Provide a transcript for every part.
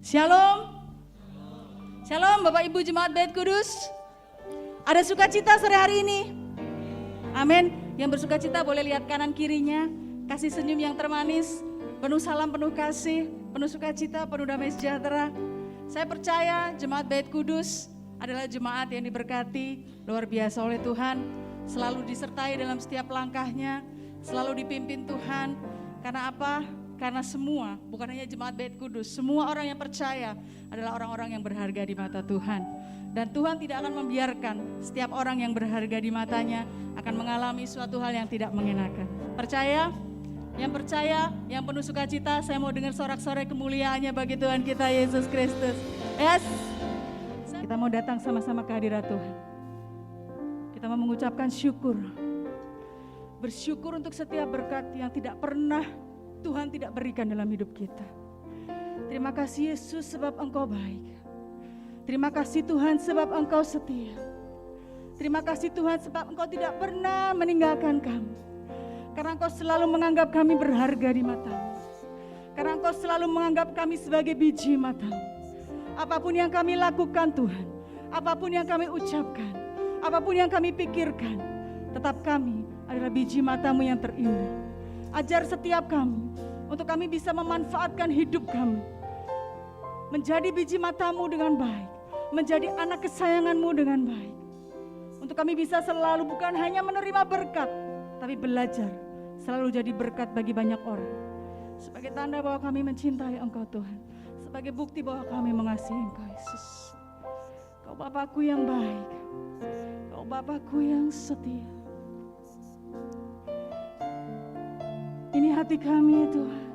Shalom. Shalom Bapak Ibu Jemaat Bait Kudus. Ada sukacita sore hari ini. Amin. Yang bersukacita boleh lihat kanan kirinya. Kasih senyum yang termanis. Penuh salam, penuh kasih, penuh sukacita, penuh damai sejahtera. Saya percaya Jemaat Bait Kudus adalah jemaat yang diberkati luar biasa oleh Tuhan. Selalu disertai dalam setiap langkahnya. Selalu dipimpin Tuhan. Karena apa? Karena semua, bukan hanya Jemaat Bait Kudus, semua orang yang percaya adalah orang-orang yang berharga di mata Tuhan. Dan Tuhan tidak akan membiarkan setiap orang yang berharga di matanya akan mengalami suatu hal yang tidak mengenakan. Percaya? Yang percaya, yang penuh sukacita, saya mau dengar sorak-sorai kemuliaannya bagi Tuhan kita Yesus Kristus. Yes. Kita mau datang sama-sama ke hadirat Tuhan. Kita mau mengucapkan syukur. Bersyukur untuk setiap berkat yang tidak pernah Tuhan tidak berikan dalam hidup kita. Terima kasih Yesus sebab Engkau baik. Terima kasih Tuhan sebab Engkau setia. Terima kasih Tuhan sebab Engkau tidak pernah meninggalkan kami. Karena Engkau selalu menganggap kami berharga di mata-Mu. Karena Engkau selalu menganggap kami sebagai biji mata-Mu. Apapun yang kami lakukan Tuhan, apapun yang kami ucapkan, apapun yang kami pikirkan, tetap kami adalah biji mata-Mu yang terindah. Ajar setiap kami, untuk kami bisa memanfaatkan hidup kami. Menjadi biji mata-Mu dengan baik. Menjadi anak kesayangan-Mu dengan baik. Untuk kami bisa selalu bukan hanya menerima berkat, tapi belajar selalu jadi berkat bagi banyak orang. Sebagai tanda bahwa kami mencintai Engkau Tuhan. Sebagai bukti bahwa kami mengasihi Engkau Yesus. Kau Bapakku yang baik. Kau Bapakku yang setia. Ini hati kami Tuhan.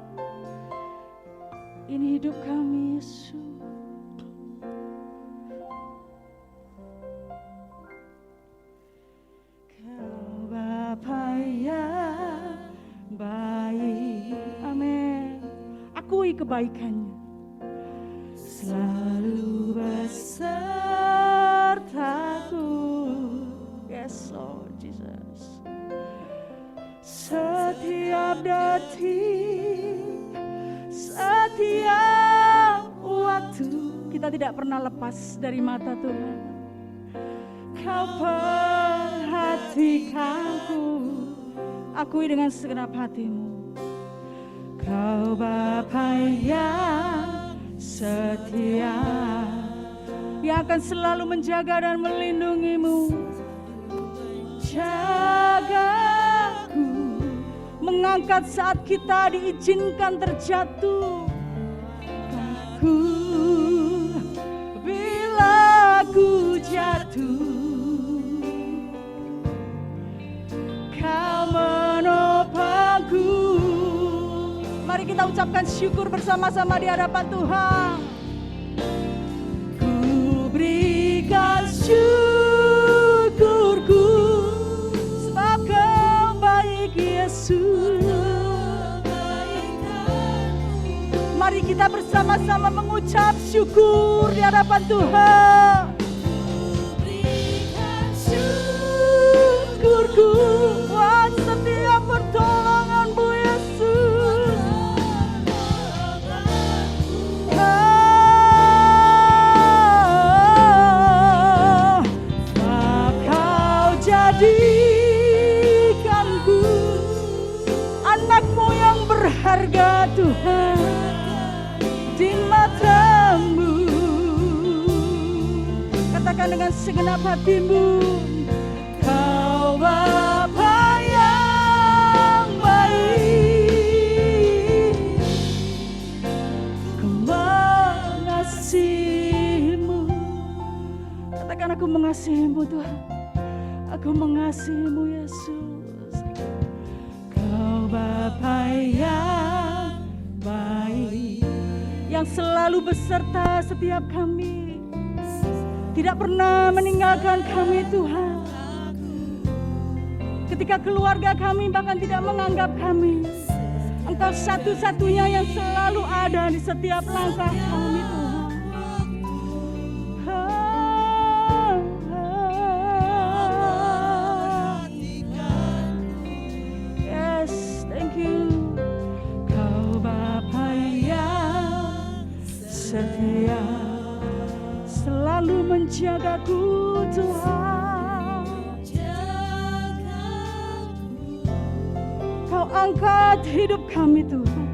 Ini hidup kami Yesus. Kau Bapa yang baik. Amin. Akui kebaikannya. Selalu besertaku. Yes Lord Jesus. Setiap detik, setiap waktu, kita tidak pernah lepas dari mata Tuhan. Kau perhatikanku, akui dengan segenap hatimu. Kau Bapa yang setia, yang akan selalu menjaga dan melindungimu. Jagaku, mengangkat saat kita diizinkan terjatuh. Aku, bila aku jatuh, Kau menopangku. Mari kita ucapkan syukur bersama-sama di hadapan Tuhan. Ku berikan syukurku sebab Kau baik Yesus. Mari kita bersama-sama mengucap syukur di hadapan Tuhan. Berikan syukurku buat setiap pertolongan-Mu Yesus. Kau jadikanku anak-Mu yang berharga Tuhan di mata-Mu. Katakan dengan segenap hatimu, Kau Bapa yang baik. Ku mengasihi-Mu. Katakan aku mengasihi-Mu Tuhan. Aku mengasihi-Mu Yesus. Kau Bapa yang baik, yang selalu beserta setiap kami, tidak pernah meninggalkan kami Tuhan. Ketika keluarga kami bahkan tidak menganggap kami, Engkau satu-satunya yang selalu ada di setiap langkah kami Tuhan. Yes, thank you. Kau Bapa yang setia. menjagaku Tuhan. Kau angkat hidup kami Tuhan.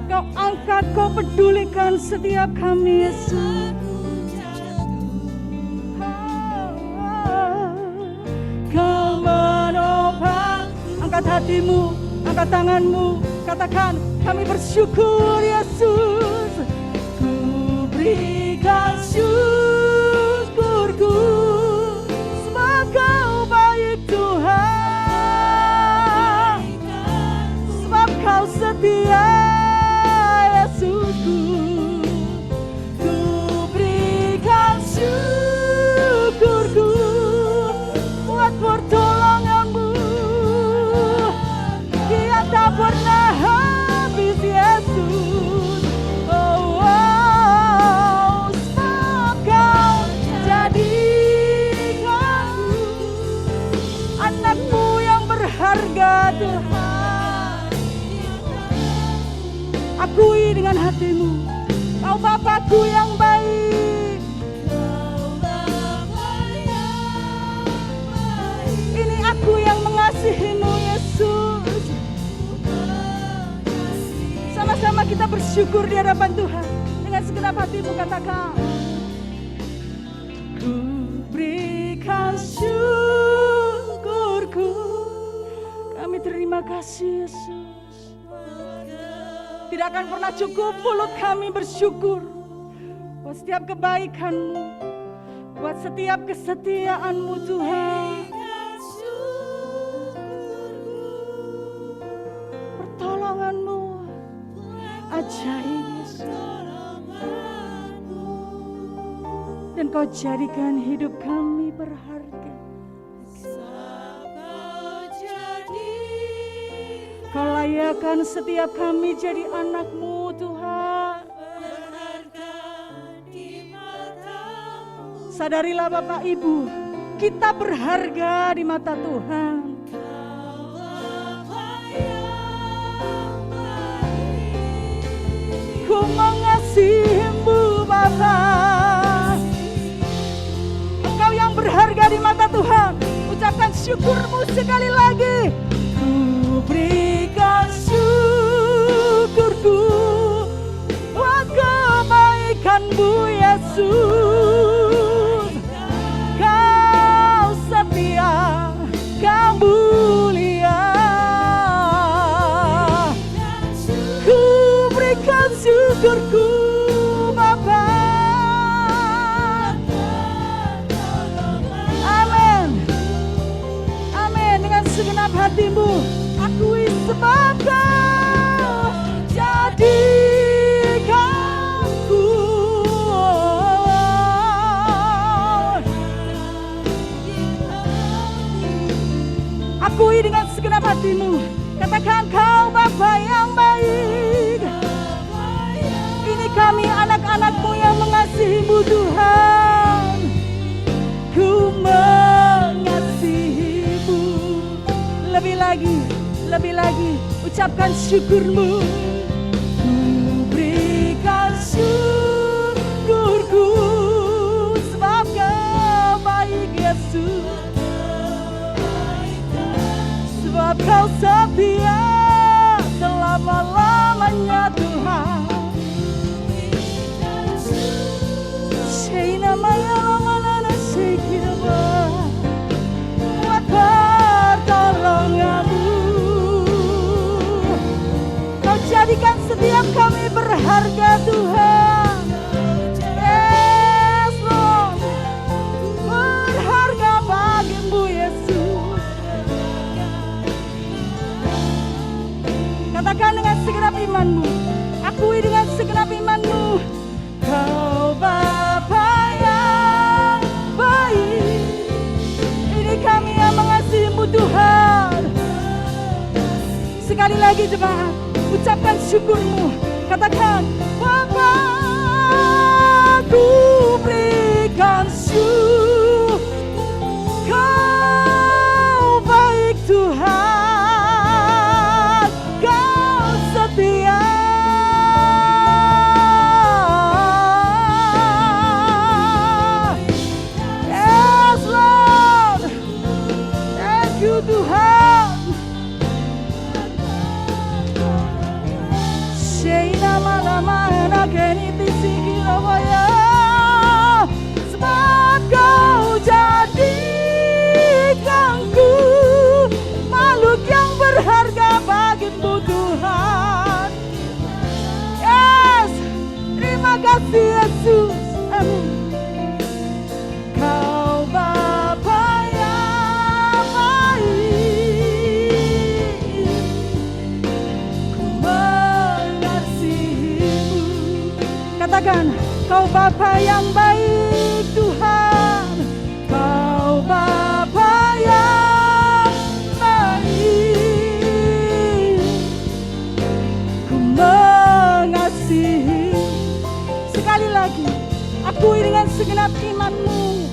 Kau angkat, Kau pedulikan setiap kami Yesus. Kau menopang, angkat hatimu, angkat tanganmu, katakan kami bersyukur Yesus. Ku berikan syukurku sebab Kau baik Tuhan, sebab Kau setia Yesusku. Ku berikan syukurku buat pertolongan-Mu yang tak pernah habis Yesus. Oh, oh, sebab Kau jadikanku anak-Mu yang berharga Tuhan. Akui dengan hatimu, Kau Bapakku yang baik. Ini aku yang mengasihimu Yesus. Sama-sama kita bersyukur di hadapan Tuhan. Dengan segenap hatimu katakan, ku berikan syukurku. Kami terima kasih Yesus. Tidak akan pernah cukup mulut kami bersyukur buat setiap kebaikan-Mu, buat setiap kesetiaan-Mu Tuhan. Pertolongan-Mu ajaib Yesus. Dan Kau jadikan hidup kami berharga. Kau layakkan setiap kami jadi anak-Mu Tuhan. Sadarilah Bapak Ibu, kita berharga di mata Tuhan. Ku mengasihi-Mu Bapa. Engkau yang berharga di mata Tuhan. Ucapkan syukur-Mu sekali lagi. Ku berikan syukurku buat kebaikan-Mu Yesus. Kau setia, Kau mulia. Ku berikan syukurku Bapa. Amin. Amin. Dengan segenap hatimu akui sebab Kau jadikanku. Akui dengan segenap hatimu. Katakan Kau Bapa yang baik. Ini kami anak-anak-Mu yang mengasihi-Mu Tuhan. Ku mengasihi-Mu. Lebih lagi, ucapkan syukur-Mu. Ku berikan syukurku sebab Kau baik Yesus. Sebab Kau setia selama-lamanya Tuhan. Shaina maya lamanana shekiraba. Buat pertolongan-Mu. Kau jadikan setiap kami berharga Tuhan. Yes Lord, berharga bagi-Mu Yesus. Katakan dengan segenap iman-Mu, akui dengan segenap iman-Mu. Kau Bapa yang baik. Ini kami yang mengasihi-Mu Tuhan. Sekali lagi jemaat, ucapkan syukur-Mu. Katakan, Bapa, ku berikan syukur. Kau baik Tuhan. Kau setia. kuat imanmu.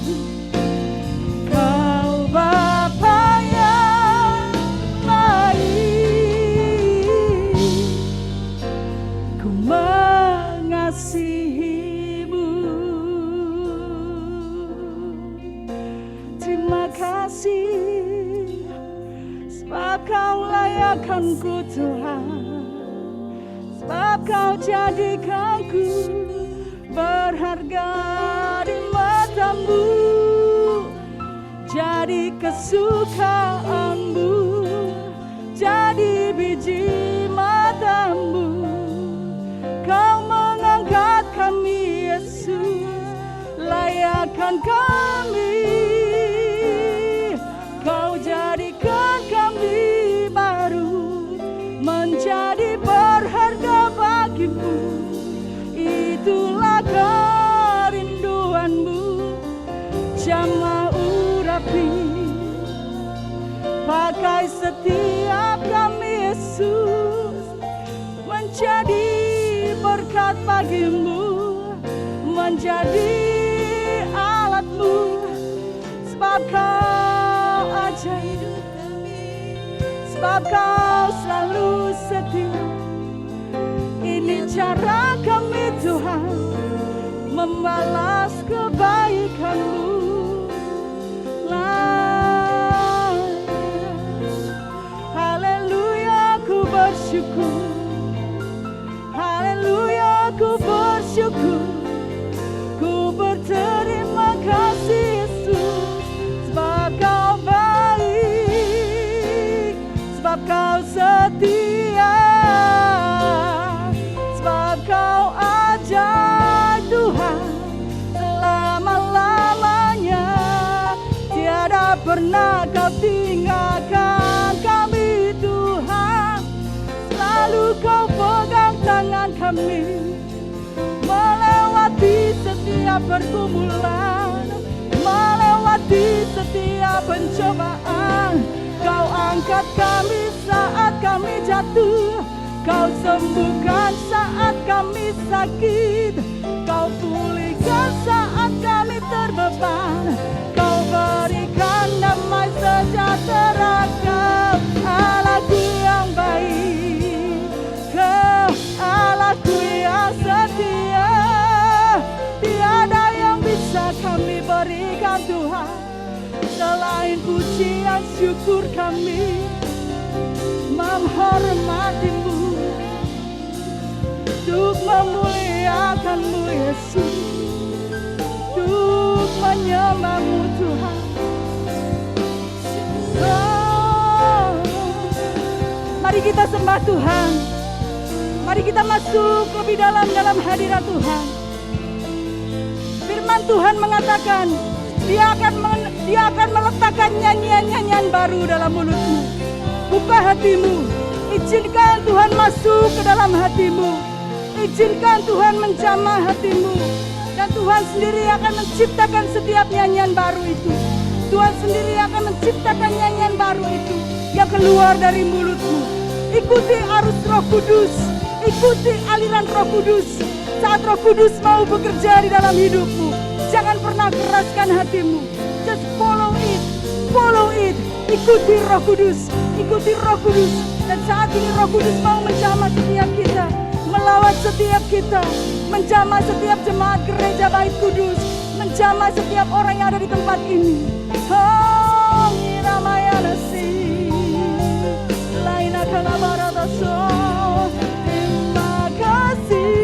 Kau Bapa yang baik, ku mengasihimu. Terima kasih sebab kau layakkanku Tuhan, sebab kau jadikanku berharga di matamu, jadi kesukaanmu, jadi biji matamu. Kau mengangkat kami Yesus, layakkan kami. Kau jadikan kami baru, menjadi berharga bagimu. Itulah kerinduanmu, jamah urapi, pakai setiap kami Yesus, menjadi berkat bagimu, menjadi alatmu. Sebab kau ajaib, sebab kau selalu setia. Ini cara kami Tuhan membalas kebaikanmu. Haleluya, ku bersyukur. Haleluya, ku bersyukur. Ku berterima kasih Yesus, sebab kau baik, sebab kau setia, sebab kau ajaib Tuhan selama-lamanya. Tiada pernah kau tinggalkan kami Tuhan, selalu kau pegang tangan kami, melewati setiap pergumulan, melewati setiap pencobaan. Kau angkat kami saat kami jatuh, kau sembuhkan saat kami sakit, kau pulihkan saat kami terbeban, kau berikan damai sejahtera. Kau Allahku yang baik, kau Allahku yang setia. Tiada yang bisa kami berikan Tuhan selain pujian syukur kami menghormatimu, untuk memuliakanmu Yesus, untuk menyembahmu Tuhan. Oh, mari kita sembah Tuhan, mari kita masuk lebih dalam hadirat Tuhan. Firman Tuhan mengatakan, Dia akan meletakkan nyanyian-nyanyian baru dalam mulutmu. Buka hatimu, izinkan Tuhan masuk ke dalam hatimu, izinkan Tuhan menjamah hatimu, dan Tuhan sendiri akan menciptakan setiap nyanyian baru itu. Tuhan sendiri akan menciptakan nyanyian baru itu yang keluar dari mulutmu. Ikuti arus Roh Kudus, ikuti aliran Roh Kudus. Saat Roh Kudus mau bekerja di dalam hidupmu, jangan pernah keraskan hatimu. Just follow it, follow it. Ikuti Roh Kudus, ikuti Roh Kudus. Dan saat ini Roh Kudus mau menjamah setiap kita, melawat setiap kita, menjamah setiap jemaat gereja Bait Kudus, menjamah setiap orang yang ada di tempat ini. Oh, Iramaya Nasi, Laina Kalabarataso. Terima kasih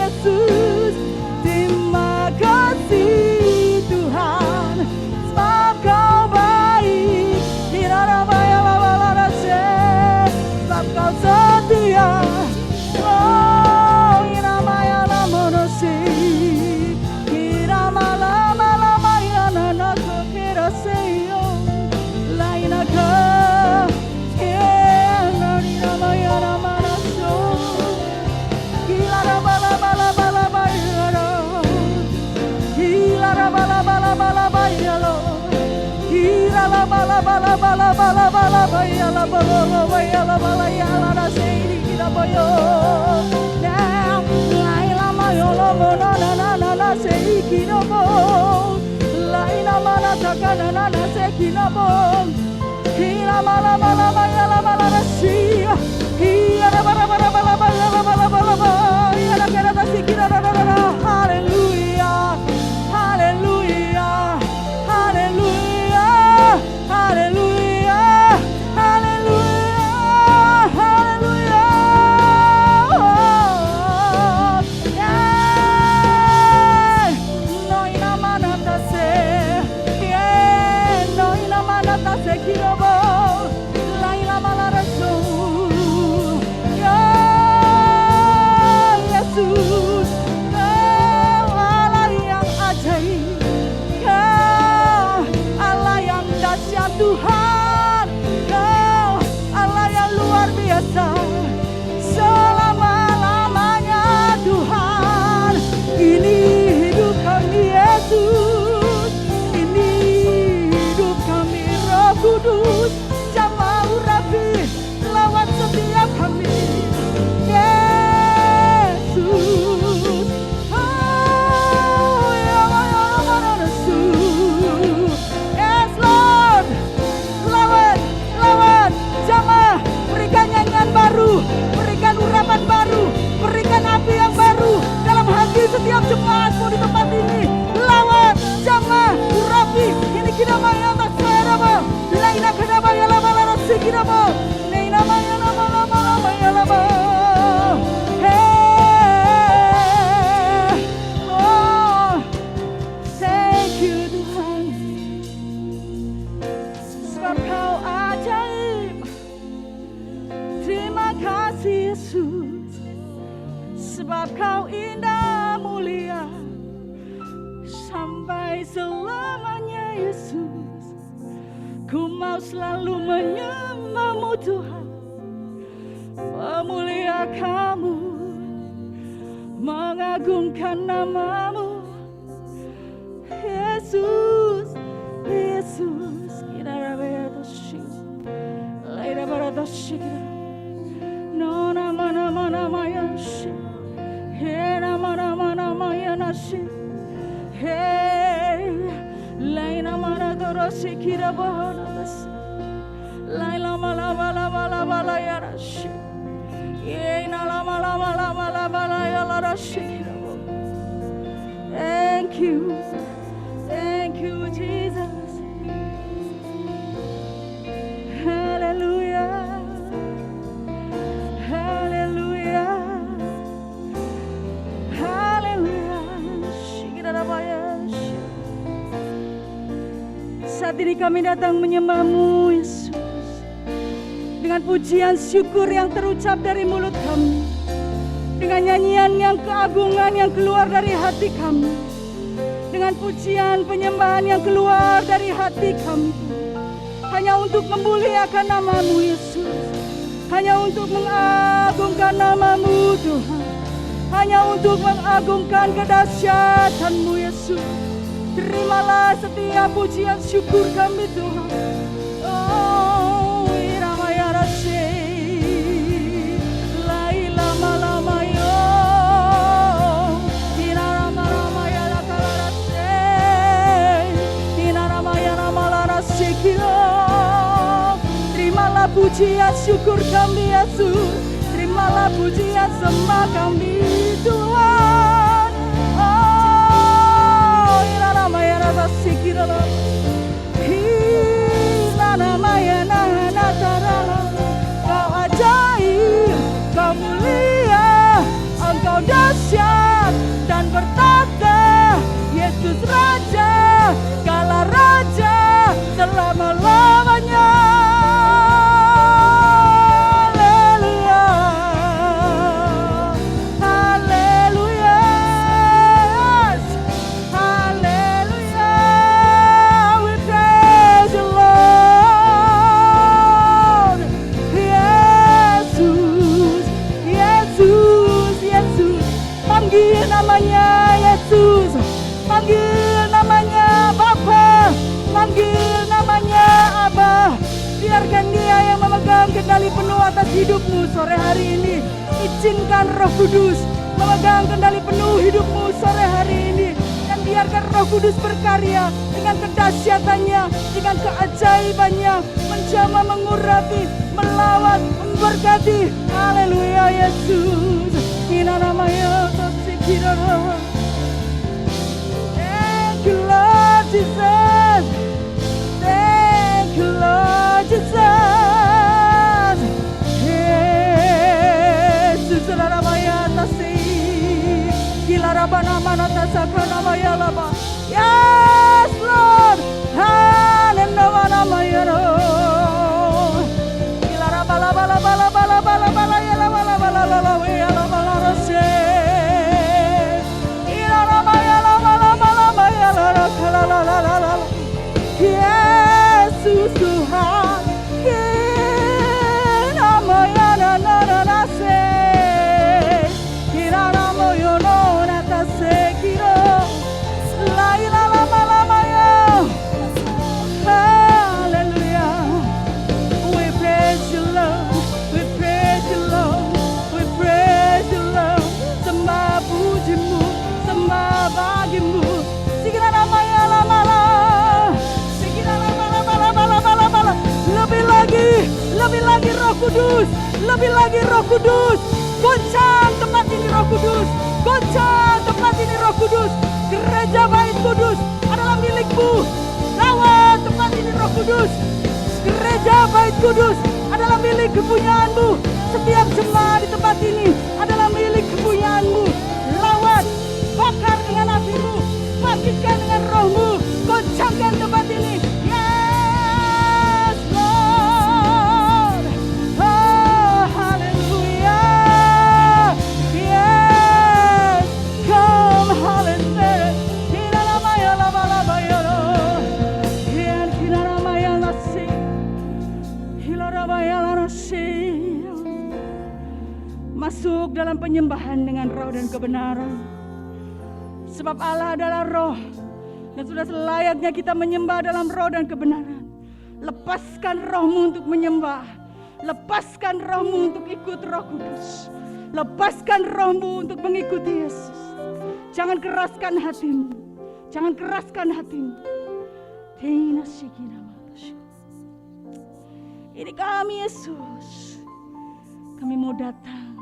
Yesus, terima kasih Tuhan, sebab kau baik. Iramaya Labarase, sebab kau setia. Oh, Iramaya Lamonosi, Iramala Malamaya Nanako Kiraseyo, Lainaka, Iramaya Ramanaso, Ilara Bala Bala Bala Bayaro, Ilara Bala Bala Bala Bayalo, Irala Bala Bala Bala Bala Bala Bayala Bala Bayala Bala Yala Nasiri Kita Boyo. Now, Laila Tuhan, Kau Allah yang luar biasa, selama-lamanya Tuhan. Ini hidup kami Yesus, ini hidup kami Roh Kudus, jamah urapi lawat setiap kami Yesus. Berikan urapan baru, berikan api yang baru dalam hati setiap jemaatmu di tempat ini. Lawat, jamah, urapi, ini kita maya tak seraba, laina kenapa ya lama lama sikiraba, laina maya lama lama lama ya lama. Hey, oh, thank you Tuhan, sebab Kau ajaib. Terima kasih Yesus, sebab Kau indah mulia sampai selamanya Yesus. Ku mau selalu menyembah-Mu Tuhan, memuliakan-Mu, mengagungkan nama-Mu Yesus, Yesus. Kira no nama nama nama yashi, he nama nama nama yanashi, he laina mana dorosi kira bahana das, laina mala mala mala mala yanashi, ye na lama lama lama lama la yanashi kira bah. Thank you Jesus, Hallelujah. Saat ini kami datang menyembah-Mu Yesus, dengan pujian syukur yang terucap dari mulut kami, dengan nyanyian yang keagungan yang keluar dari hati kami, dengan pujian penyembahan yang keluar dari hati kami, hanya untuk memuliakan nama-Mu Yesus, hanya untuk mengagungkan nama-Mu Tuhan, hanya untuk mengagungkan kedahsyatan-Mu Yesus. Terimalah setiap pujian syukur kami Tuhan. Oh, iramaya rasi, laila malamayo, inaramaya lakalarase, inaramaya namalarase kilo. Terimalah pujian syukur kami Yesus, terimalah pujian sembah kami Tuhan. Sikirala, hilana mayana natarala. Kau ajaib, Kau mulia, Engkau dahsyat dan bertata. Yesus Raja, Kala Raja selama-lamanya. Panggil namanya Bapa, panggil namanya Abah. Biarkan Dia yang memegang kendali penuh atas hidupmu sore hari ini. Izinkan Roh Kudus memegang kendali penuh hidupmu sore hari ini. Dan biarkan Roh Kudus berkarya dengan kedahsyatannya, dengan keajaibannya, menjamah, mengurapi, melawat, memberkati. Haleluya Yesus. Ina namanya Thank you Lord Jesus. Thank you Lord Jesus. Yesus namanya tasi. Gila rabana mana tasakana maya laba. Yes Lord. Hallelujah namanya ro. Gila rabala bala bala bala bala bala ya la bala bala la la ya la bala rose. Gila namanya la bala bala maya la la la la la la. Yesus Tuhan. Gila namanya na na na na se. Gila namanya no na ta se gila. La la la la maya. Hallelujah. We praise you Lord. We praise you Lord. We praise you Lord. Sembah pujimu, sembah bagimu. Sikira namanya lama-lama. Sikira lama-lama. Lebih lagi Roh Kudus. Lebih lagi Roh Kudus. Goncang tempat ini Roh Kudus. Goncang tempat ini Roh Kudus. Gereja Bait Kudus adalah milikmu. Rawat tempat ini Roh Kudus. Gereja Bait Kudus adalah milik kepunyaanmu. Setiap jemaat di tempat ini adalah milik kepunyaanmu. Lawat, bakar dengan apimu, bangkitkan dengan rohmu, goncangkan tempat ini. Yes Lord. Oh hallelujah. Yes. Come hallelujah. Kina namanya lama-lama ya Lord. Kina namanya nasi. Kina namanya nasi. Masuk dalam penyembahan dengan roh dan kebenaran. Sebab Allah adalah roh. Dan sudah selayaknya kita menyembah dalam roh dan kebenaran. Lepaskan rohmu untuk menyembah. Lepaskan rohmu untuk ikut Roh Kudus. Lepaskan rohmu untuk mengikuti Yesus. Jangan keraskan hatimu. Jangan keraskan hatimu. Ini kami Yesus. Kami mau datang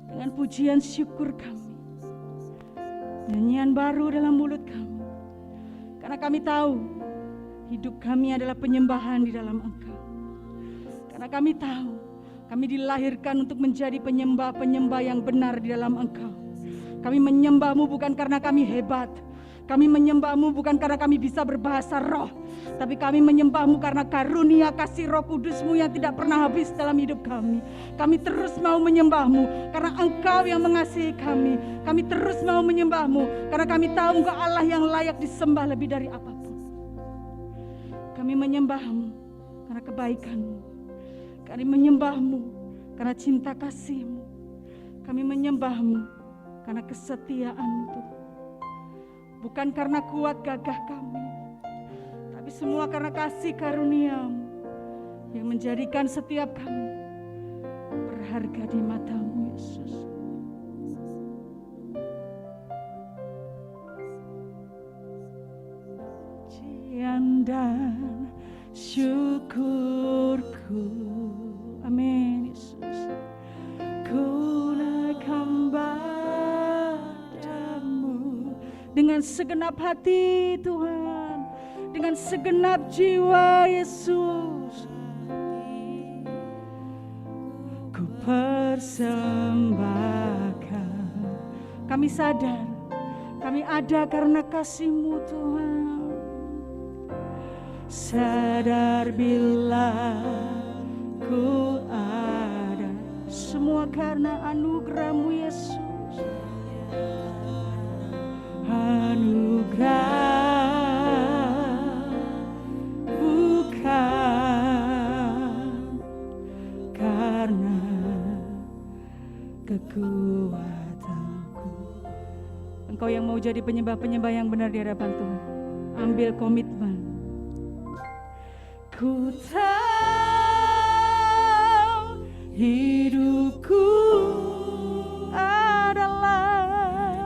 dengan pujian syukur kami. Nyanyian baru dalam mulut kami. Karena kami tahu hidup kami adalah penyembahan di dalam Engkau. Karena kami tahu kami dilahirkan untuk menjadi penyembah-penyembah yang benar di dalam Engkau. Kami menyembah-Mu bukan karena kami hebat. Kami menyembah-Mu bukan karena kami bisa berbahasa roh. Tapi kami menyembah-Mu karena karunia kasih Roh Kudus-Mu yang tidak pernah habis dalam hidup kami. Kami terus mau menyembah-Mu karena Engkau yang mengasihi kami. Kami terus mau menyembah-Mu karena kami tahu Engkau Allah yang layak disembah lebih dari apapun. Kami menyembah-Mu karena kebaikan-Mu. Kami menyembah-Mu karena cinta kasih-Mu. Kami menyembah-Mu karena kesetiaan-Mu Tuhan. Bukan karena kuat gagah kami, tapi semua karena kasih karunia-Mu yang menjadikan setiap kami berharga di mata-Mu Yesus. Pujian dan syukurku, amin Yesus. Ku naikkan padamu dengan segenap hati Tuhan, dengan segenap jiwa Yesus. Ku persembahkan. Kami sadar kami ada karena kasih-Mu Tuhan. Sadar bila ku ada semua karena anugerah-Mu Yesus. Anugerah bukan karena kekuatanku. Engkau yang mau jadi penyembah-penyembah yang benar di hadapan Tuhan, ambil komitmen. Ku tahu hidupku adalah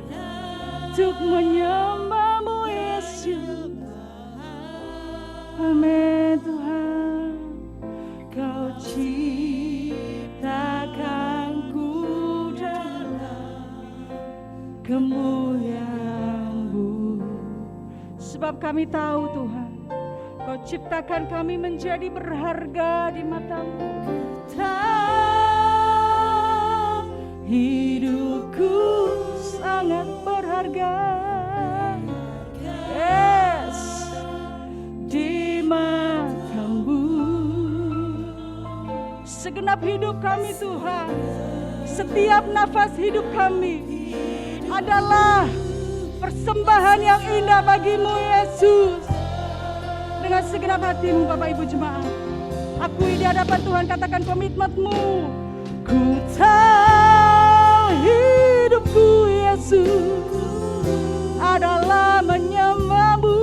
untuk menyembah-Mu Yesus. Amin Tuhan, Kau ciptakanku dalam kemuliaan-Mu. Sebab kami tahu Tuhan, Kau ciptakan kami menjadi berharga di mata-Mu. Hidupku sangat berharga, yes, di mata-Mu. Segenap hidup kami Tuhan, setiap nafas hidup kami adalah persembahan yang indah bagi-Mu Yesus. Dengan segenap hatimu Bapak Ibu Jemaat, akui di hadapan Tuhan, katakan komitmenmu. Ku tahu hidupku Yesus adalah menyembah-Mu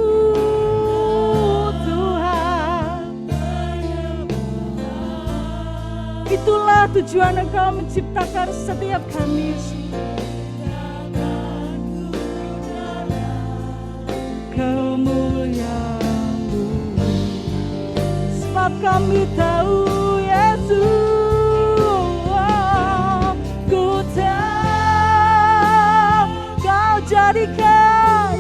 Tuhan. Itulah tujuan Engkau menciptakan setiap kami Yesus. Kemuliaan-Mu, sebab kami tahu Yesus, ku tahu Kau jadikan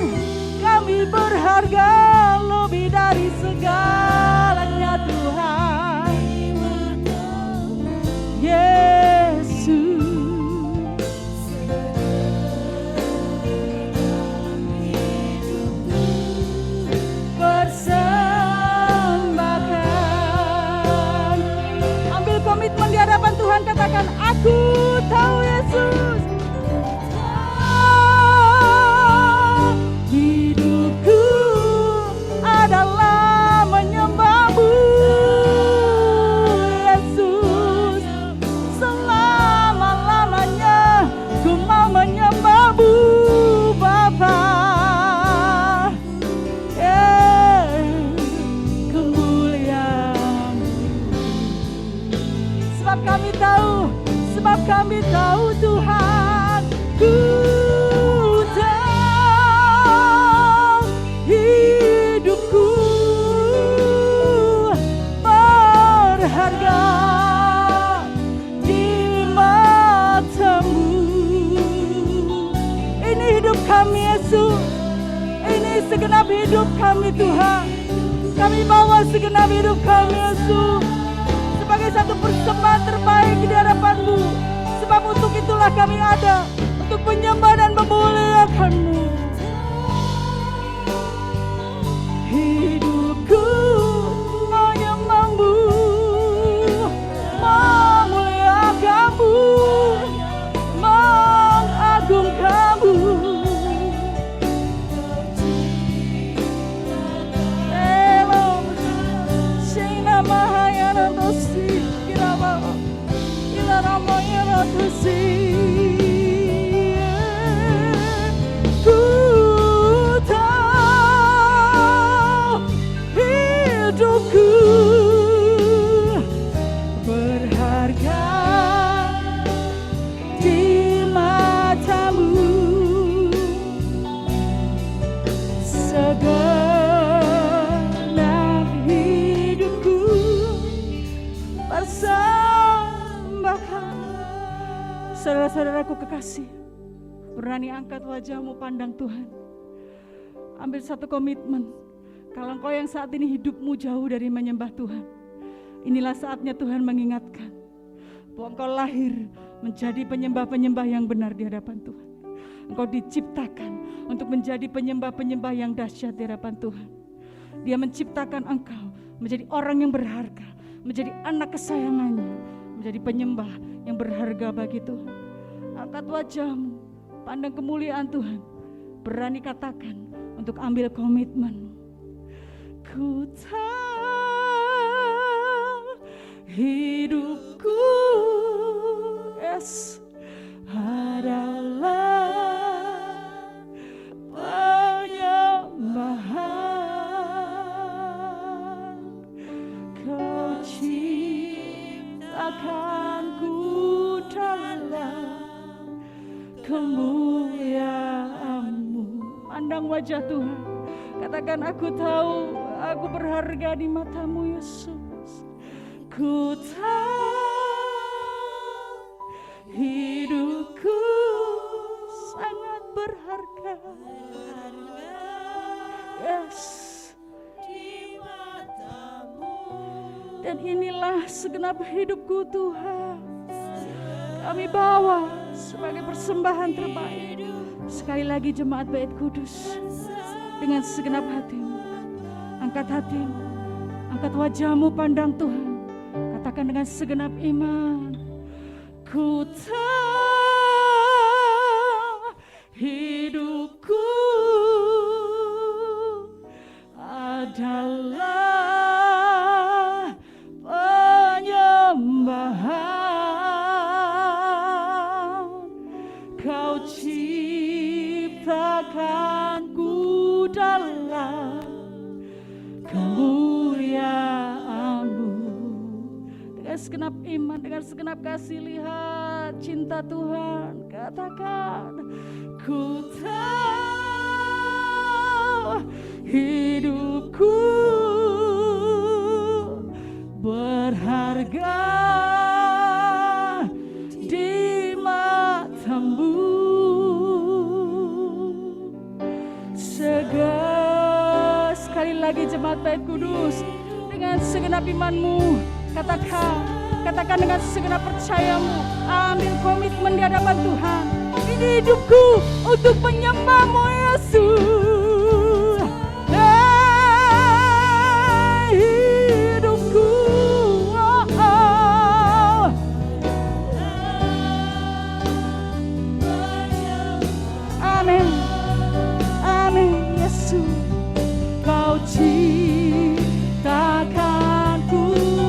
kami berharga lebih dari segalanya Tuhan Yesus. Komitmen di hadapan Tuhan, katakan aku tahu Yesus, hidupku adalah menyembah-Mu Yesus. Selama-lamanya ku mau menyembah-Mu Bapa. Sebab kami tahu Tuhan, ku tahu hidupku berharga di mata-Mu. Ini hidup kami Yesus, ini segenap hidup kami Tuhan. Kami bawa segenap hidup kami Yesus sebagai satu persembahan terbaik di hadapan-Mu. Sebab untuk itulah kami ada, untuk menyembah dan memuliakan-Mu. Hidupku menyembah-Mu, memuliakan-Mu, mengagungkan-Mu. Ku tahu hidupku berharga di mata-Mu. Segenap hidupku persembahkan. Saudara-saudaraku kekasih, berani angkat wajahmu, pandang Tuhan. Ambil satu komitmen. Kalau engkau yang saat ini hidupmu jauh dari menyembah Tuhan, inilah saatnya Tuhan mengingatkan bahwa engkau lahir menjadi penyembah-penyembah yang benar di hadapan Tuhan. Engkau diciptakan untuk menjadi penyembah-penyembah yang dahsyat di hadapan Tuhan. Dia menciptakan engkau menjadi orang yang berharga, menjadi anak kesayangannya, menjadi penyembah yang berharga bagi Tuhan. Angkat wajahmu, pandang kemuliaan Tuhan. Berani katakan untuk ambil komitmen. Ku tahu hidupku adalah penyembahan. Kau ciptakan saja Tuhan. Katakan, aku tahu aku berharga di mata-Mu Yesus. Ku tahu hidupku sangat berharga. Yes. Dan inilah segenap hidupku Tuhan. Kami bawa sebagai persembahan terbaik. Sekali lagi jemaat Bait Kudus, dengan segenap hatimu, angkat hatimu, angkat wajahmu, pandang Tuhan. Katakan dengan segenap iman, ku tahu hidupku adalah penyembahan. Kau ciptakanku dalam kemuliaan-Mu. Dengan segenap iman, dengan segenap kasih, lihat cinta Tuhan. Katakan, ku tahu hidupku berharga di mata-Mu. Sekali lagi jemaat Bait Kudus, dengan segenap imanmu, katakan dengan segenap percayamu, ambil komitmen di hadapan Tuhan. Ini hidupku untuk menyembah-Mu Yesus. Hidupku, amin, amin Yesus. Kau ciptakanku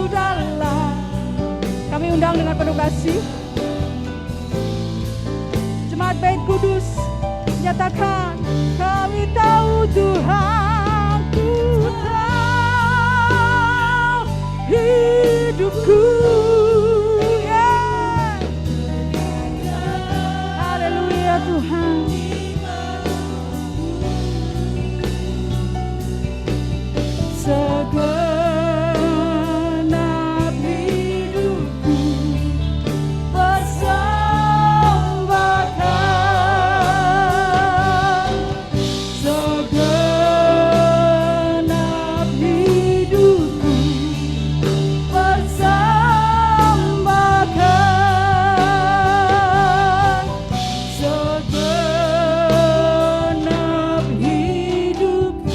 dalam. Kami undang dengan penuh kasih. Jemaat Bait Kudus, nyatakan, kami tahu Tuhan, ku tahu hidupku. Yeah. Haleluya Tuhan. Segenap hidupku persembahkan. Segenap hidupku persembahkan. Segenap hidupku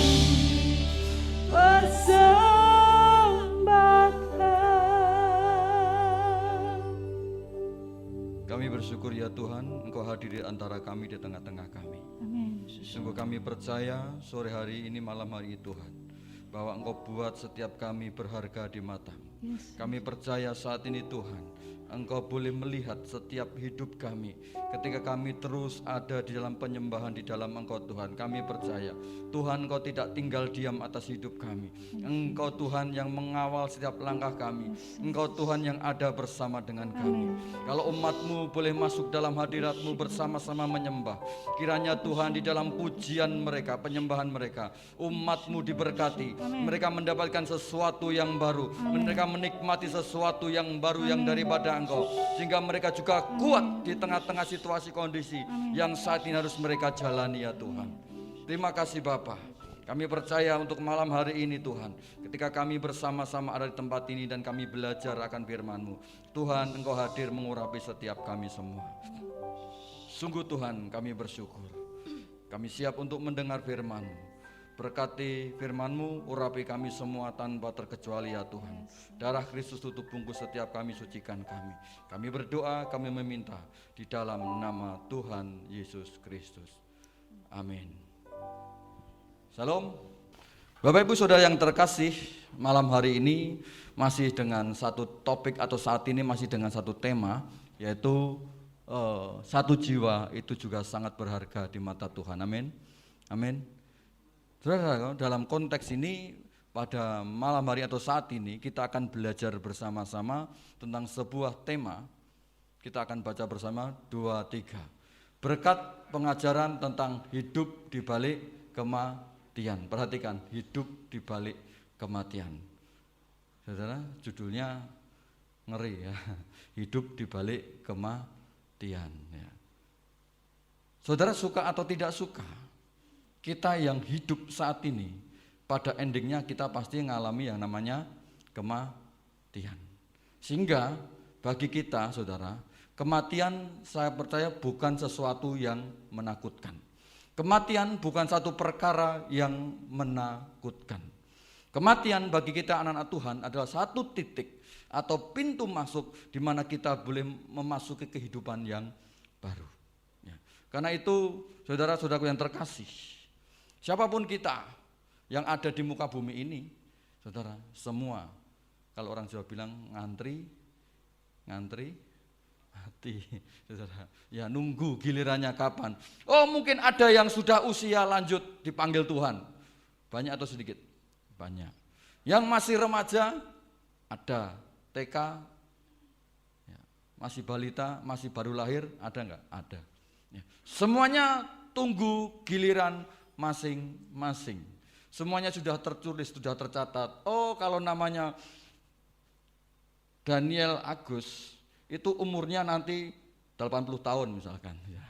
Kami bersyukur ya Tuhan, Engkau hadir di antara kami, di tengah-tengah kami. Amin. Sungguh kami percaya sore hari ini, malam hari ini Tuhan, bahwa Engkau buat setiap kami berharga di mata-Mu. Yes. Kami percaya saat ini Tuhan, Engkau boleh melihat setiap hidup kami. Ketika kami terus ada di dalam penyembahan di dalam Engkau Tuhan, kami percaya Tuhan Engkau tidak tinggal diam atas hidup kami. Engkau Tuhan yang mengawal setiap langkah kami. Engkau Tuhan yang ada bersama dengan kami. Kalau umat-Mu boleh masuk dalam hadirat-Mu bersama-sama menyembah, kiranya Tuhan di dalam pujian mereka, penyembahan mereka, umat-Mu diberkati. Mereka mendapatkan sesuatu yang baru. Mereka menikmati sesuatu yang baru yang daripada Engkau, sehingga mereka juga kuat di tengah-tengah situasi kondisi yang saat ini harus mereka jalani ya Tuhan. Terima kasih Bapa. Kami percaya untuk malam hari ini Tuhan, ketika kami bersama-sama ada di tempat ini dan kami belajar akan firman-Mu, Tuhan Engkau hadir mengurapi setiap kami semua. Sungguh Tuhan kami bersyukur. Kami siap untuk mendengar firman-Mu. Berkati firman-Mu, urapi kami semua tanpa terkecuali ya Tuhan. Darah Kristus tutup bungkus setiap kami, sucikan kami. Kami berdoa, kami meminta di dalam nama Tuhan Yesus Kristus. Amin. Salam. Bapak Ibu Saudara yang terkasih, malam hari ini masih dengan satu topik atau saat ini masih dengan satu tema, yaitu satu jiwa itu juga sangat berharga di mata Tuhan. Amin. Amin. Saudara, dalam konteks ini pada malam hari atau saat ini kita akan belajar bersama-sama tentang sebuah tema. Kita akan baca bersama 2, 3. Berkat pengajaran tentang hidup di balik kematian. Perhatikan, hidup di balik kematian. Saudara, judulnya ngeri ya. Hidup di balik kematian ya. Saudara suka atau tidak suka, kita yang hidup saat ini pada endingnya kita pasti mengalami yang namanya kematian. Sehingga bagi kita saudara, kematian saya percaya bukan sesuatu yang menakutkan. Kematian bukan satu perkara yang menakutkan. Kematian bagi kita anak-anak Tuhan adalah satu titik atau pintu masuk di mana kita boleh memasuki kehidupan yang baru. Ya. Karena itu saudara-saudaraku yang terkasih, siapapun kita yang ada di muka bumi ini, saudara, semua kalau orang Jawa bilang ngantri mati, saudara. Ya nunggu gilirannya kapan. Oh mungkin ada yang sudah usia lanjut dipanggil Tuhan. Banyak atau sedikit? Banyak. Yang masih remaja ada, TK, ya, masih balita, masih baru lahir, ada enggak? Ada. Ya. Semuanya tunggu giliran masing-masing. Semuanya sudah tertulis, sudah tercatat. Oh kalau namanya Daniel Agus itu umurnya nanti 80 tahun misalkan ya.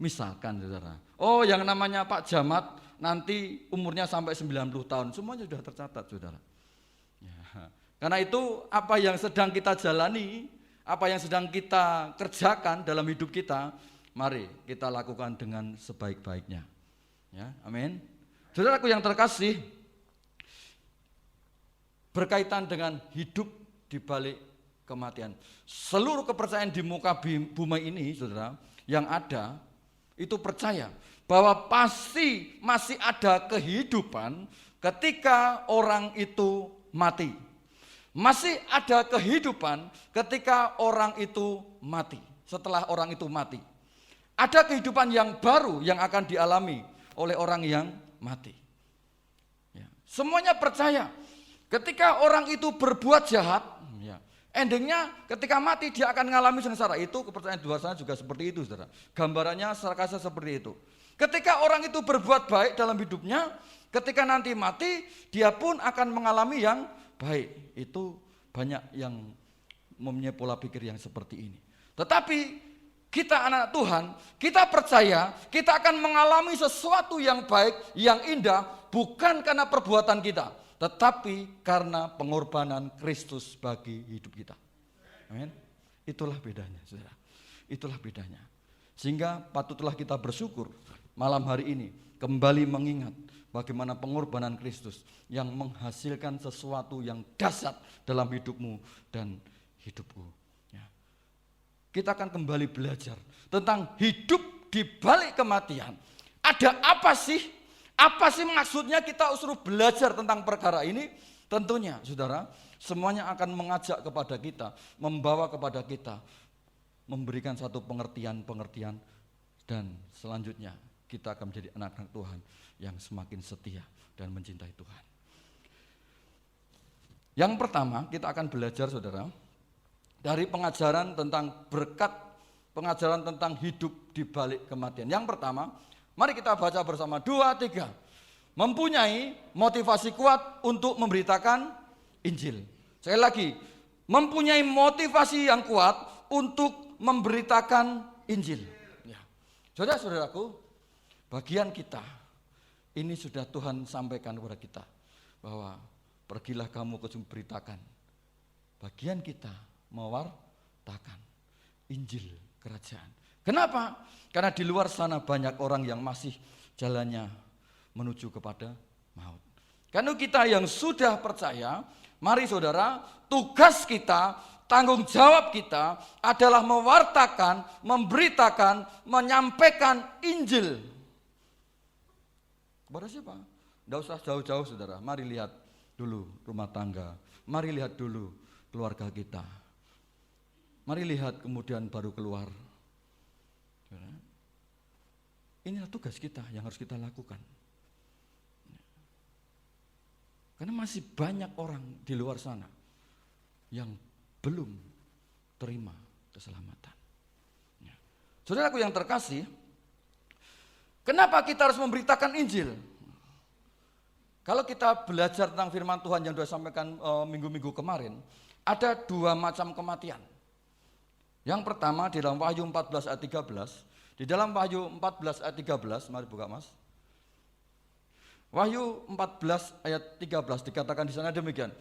Misalkan saudara. Oh yang namanya Pak Jamat nanti umurnya sampai 90 tahun. Semuanya sudah tercatat saudara ya. Karena itu apa yang sedang kita jalani, apa yang sedang kita kerjakan dalam hidup kita, mari kita lakukan dengan sebaik-baiknya ya, amin. Saudaraku yang terkasih, berkaitan dengan hidup di balik kematian. Seluruh kepercayaan di muka bumi ini, saudara, yang ada, itu percaya bahwa pasti masih ada kehidupan ketika orang itu mati. Masih ada kehidupan ketika orang itu mati. Setelah orang itu mati, ada kehidupan yang baru yang akan dialami oleh orang yang mati. Ya. Semuanya percaya ketika orang itu berbuat jahat, ya, endingnya ketika mati dia akan mengalami sengsara. Itu kepercayaan di luar sana juga seperti itu, saudara. Gambarannya secara kasar seperti itu. Ketika orang itu berbuat baik dalam hidupnya, ketika nanti mati dia pun akan mengalami yang baik. Itu banyak yang mempunyai pola pikir yang seperti ini. Tetapi kita anak Tuhan, kita percaya kita akan mengalami sesuatu yang baik, yang indah, bukan karena perbuatan kita, tetapi karena pengorbanan Kristus bagi hidup kita. Amin. Itulah bedanya, saudara. Itulah bedanya. Sehingga patutlah kita bersyukur malam hari ini kembali mengingat bagaimana pengorbanan Kristus yang menghasilkan sesuatu yang dahsyat dalam hidupmu dan hidupku. Ya. Kita akan kembali belajar tentang hidup di balik kematian. Ada apa sih? Apa sih maksudnya kita suruh belajar tentang perkara ini? Tentunya saudara, semuanya akan mengajak kepada kita, membawa kepada kita, memberikan satu pengertian-pengertian, dan selanjutnya kita akan menjadi anak-anak Tuhan yang semakin setia dan mencintai Tuhan. Yang pertama kita akan belajar saudara, dari pengajaran tentang berkat, pengajaran tentang hidup di balik kematian. Yang pertama, mari kita baca bersama 2, 3. Mempunyai motivasi kuat untuk memberitakan Injil. Sekali lagi, mempunyai motivasi yang kuat untuk memberitakan Injil. Ya. Saudara-saudaraku, bagian kita ini sudah Tuhan sampaikan kepada kita bahwa pergilah kamu ke beritakan. Bagian kita mewartakan Injil kerajaan. Kenapa? Karena di luar sana banyak orang yang masih jalannya menuju kepada maut. Karena kita yang sudah percaya, mari saudara, tugas kita, tanggung jawab kita adalah mewartakan, memberitakan, menyampaikan Injil. Kepada siapa? Tidak usah jauh-jauh saudara, mari lihat dulu rumah tangga, mari lihat dulu keluarga kita. Mari lihat kemudian baru keluar. Inilah tugas kita yang harus kita lakukan. Karena masih banyak orang di luar sana yang belum terima keselamatan. Saudaraku yang terkasih, Kenapa kita harus memberitakan Injil? Kalau kita belajar tentang firman Tuhan yang sudah sampaikan minggu-minggu kemarin, ada 2 macam kematian. Yang pertama di dalam Wahyu 14 ayat 13. Di dalam Wahyu 14 ayat 13, mari buka Mas. Wahyu 14 ayat 13 dikatakan di sana demikian.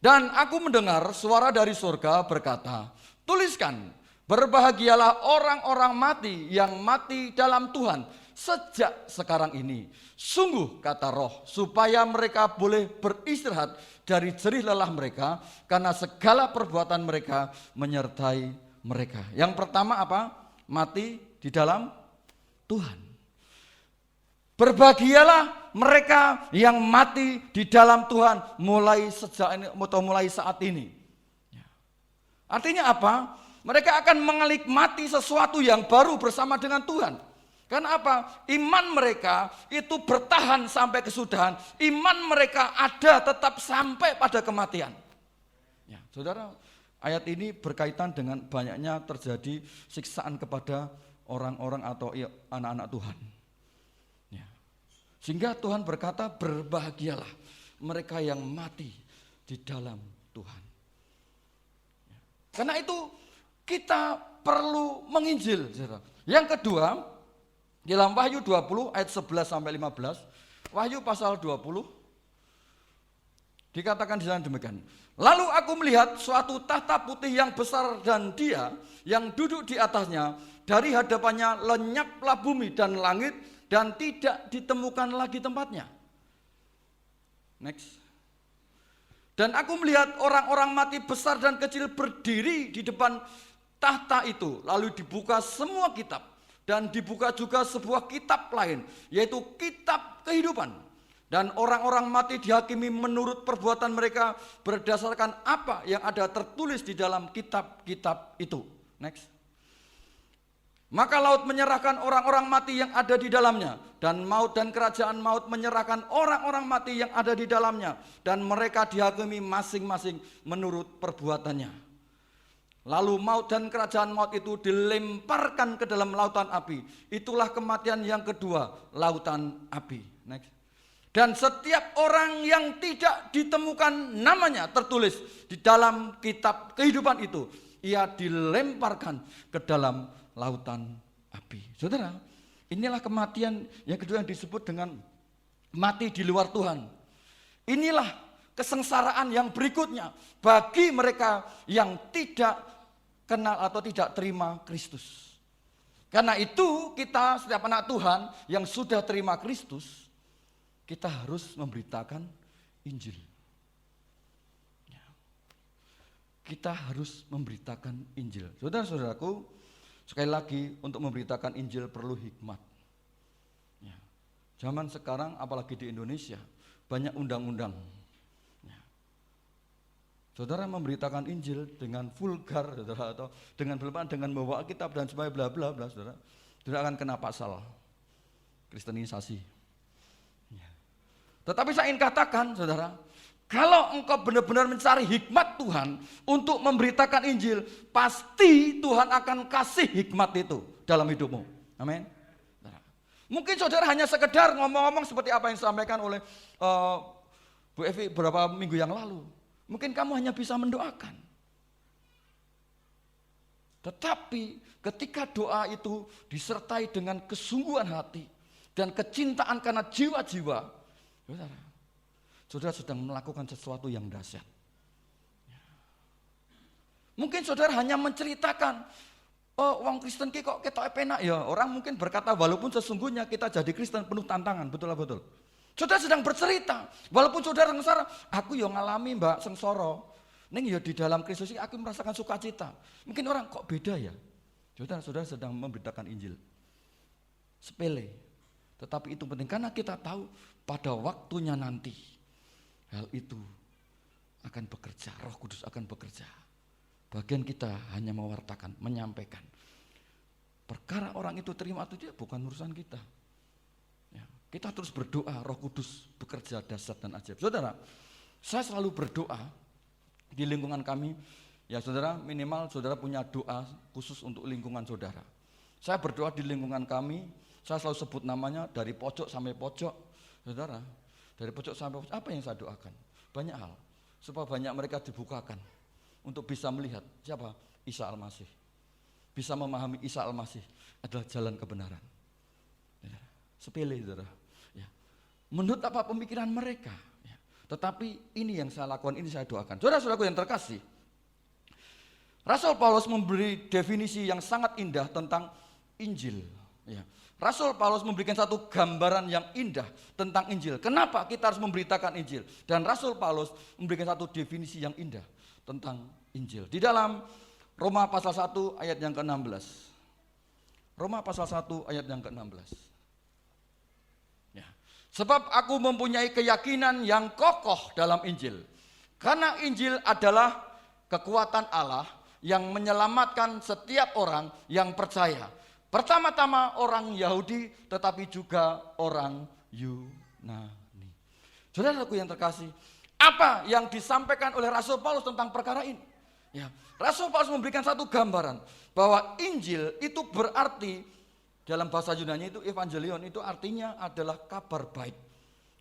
Dan aku mendengar suara dari surga berkata, tuliskan, berbahagialah orang-orang mati yang mati dalam Tuhan sejak sekarang ini. Sungguh kata Roh, supaya mereka boleh beristirahat dari jerih lelah mereka, karena segala perbuatan mereka menyertai mereka. Yang pertama apa? Mati di dalam Tuhan. Berbahagialah mereka yang mati di dalam Tuhan mulai sejak ini atau mulai saat ini. Artinya apa? Mereka akan menikmati sesuatu yang baru bersama dengan Tuhan. Karena apa? Iman mereka itu bertahan sampai kesudahan. Iman mereka ada tetap sampai pada kematian. Ya, saudara, ayat ini berkaitan dengan banyaknya terjadi siksaan kepada orang-orang atau anak-anak Tuhan. Ya. Sehingga Tuhan berkata, berbahagialah mereka yang mati di dalam Tuhan. Ya. Karena itu kita perlu menginjil. Yang kedua, dalam Wahyu 20 ayat 11 sampai 15, Wahyu pasal 20 dikatakan di sana demikian. Lalu aku melihat suatu tahta putih yang besar dan Dia yang duduk di atasnya, dari hadapannya lenyaplah bumi dan langit dan tidak ditemukan lagi tempatnya. Next. Dan aku melihat orang-orang mati besar dan kecil berdiri di depan tahta itu, lalu dibuka semua kitab. Dan dibuka juga sebuah kitab lain, yaitu kitab kehidupan. Dan orang-orang mati dihakimi menurut perbuatan mereka berdasarkan apa yang ada tertulis di dalam kitab-kitab itu. Next. Maka laut menyerahkan orang-orang mati yang ada di dalamnya, dan maut dan kerajaan maut menyerahkan orang-orang mati yang ada di dalamnya, dan mereka dihakimi masing-masing menurut perbuatannya. Lalu maut dan kerajaan maut itu dilemparkan ke dalam lautan api. Itulah kematian yang kedua, lautan api. Next. Dan setiap orang yang tidak ditemukan namanya tertulis di dalam kitab kehidupan itu, ia dilemparkan ke dalam lautan api. Saudara, inilah kematian yang kedua yang disebut dengan mati di luar Tuhan. Inilah kesengsaraan yang berikutnya bagi mereka yang tidak kenal atau tidak terima Kristus. Karena itu kita setiap anak Tuhan yang sudah terima Kristus, kita harus memberitakan Injil. Kita harus memberitakan Injil. Saudara-saudaraku, sekali lagi untuk memberitakan Injil perlu hikmat. Zaman sekarang apalagi di Indonesia banyak undang-undang. Saudara memberitakan Injil dengan vulgar, saudara, atau dengan membawa kitab dan sebagainya bla bla bla, saudara, tidak akan kena pasal kristenisasi. Tetapi saya ingin katakan, saudara, kalau engkau benar-benar mencari hikmat Tuhan untuk memberitakan Injil, pasti Tuhan akan kasih hikmat itu dalam hidupmu. Amin. Mungkin saudara hanya sekedar ngomong-ngomong seperti apa yang disampaikan oleh Bu Evi beberapa minggu yang lalu. Mungkin kamu hanya bisa mendoakan. Tetapi ketika doa itu disertai dengan kesungguhan hati dan kecintaan karena jiwa-jiwa, saudara sedang melakukan sesuatu yang dahsyat. Mungkin saudara hanya menceritakan, oh wong Kristen ki kok ketok penak ya. Orang mungkin berkata walaupun sesungguhnya kita jadi Kristen penuh tantangan, betul. Saudara sedang bercerita, walaupun saudara sengsara, aku yang ngalami mbak sengsara, ning ya di dalam Kristus ini aku merasakan sukacita. Mungkin orang kok beda ya. Saudara sedang memberitakan Injil. Sepele, tetapi itu penting karena kita tahu pada waktunya nanti hal itu akan bekerja, Roh Kudus akan bekerja. Bagian kita hanya mewartakan, menyampaikan. Perkara orang itu terima atau tidak bukan urusan kita. Kita terus berdoa, Roh Kudus bekerja dahsyat dan ajaib. Saudara, saya selalu berdoa di lingkungan kami, ya saudara minimal saudara punya doa khusus untuk lingkungan saudara. Saya berdoa di lingkungan kami Saya selalu sebut namanya dari pojok sampai pojok. Saudara, dari pojok sampai pojok, apa yang saya doakan? Banyak hal, supaya banyak mereka dibukakan untuk bisa melihat siapa Isa Al-Masih. Bisa memahami Isa Al-Masih adalah jalan kebenaran. Ya, sepele, saudara. Ya. Menurut apa pemikiran mereka. Ya. Tetapi ini yang saya lakukan, ini saya doakan. Saudara-saudaraku yang terkasih, Rasul Paulus memberi definisi yang sangat indah tentang Injil. Ya. Rasul Paulus memberikan satu gambaran yang indah tentang Injil. Kenapa kita harus memberitakan Injil? Dan Rasul Paulus memberikan satu definisi yang indah tentang Injil. Di dalam Roma pasal 1 ayat yang ke-16. Roma pasal 1 ayat yang ke-16. Ya. Sebab aku mempunyai keyakinan yang kokoh dalam Injil. Karena Injil adalah kekuatan Allah yang menyelamatkan setiap orang yang percaya. Pertama-tama orang Yahudi, tetapi juga orang Yunani. Saudaraku yang terkasih, apa yang disampaikan oleh Rasul Paulus tentang perkara ini? Ya, Rasul Paulus memberikan satu gambaran bahwa Injil itu berarti dalam bahasa Yunani itu evangelion, itu artinya adalah kabar baik,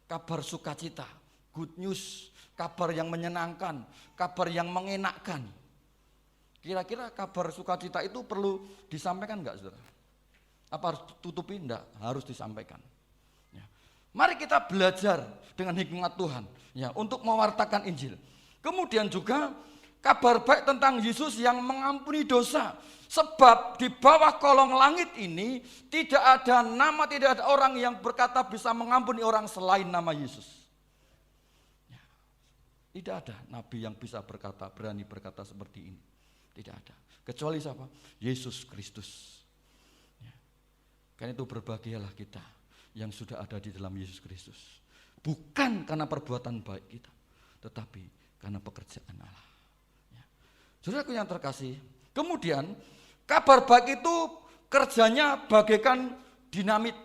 kabar sukacita, good news, kabar yang menyenangkan, kabar yang mengenakkan. Kira-kira kabar sukacita itu perlu disampaikan enggak, saudara? Apa harus tutupi? Enggak, harus disampaikan. Ya. Mari kita belajar dengan hikmat Tuhan ya, untuk mewartakan Injil. Kemudian juga kabar baik tentang Yesus yang mengampuni dosa. Sebab di bawah kolong langit ini tidak ada nama, tidak ada orang yang berkata bisa mengampuni orang selain nama Yesus. Ya. Tidak ada nabi yang bisa berkata, berani berkata seperti ini. Tidak ada. Kecuali siapa? Yesus Kristus. Karena itu berbahagialah kita yang sudah ada di dalam Yesus Kristus. Bukan karena perbuatan baik kita, tetapi karena pekerjaan Allah. Ya. Saudaraku yang terkasih, kemudian kabar baik itu kerjanya bagaikan dinamit.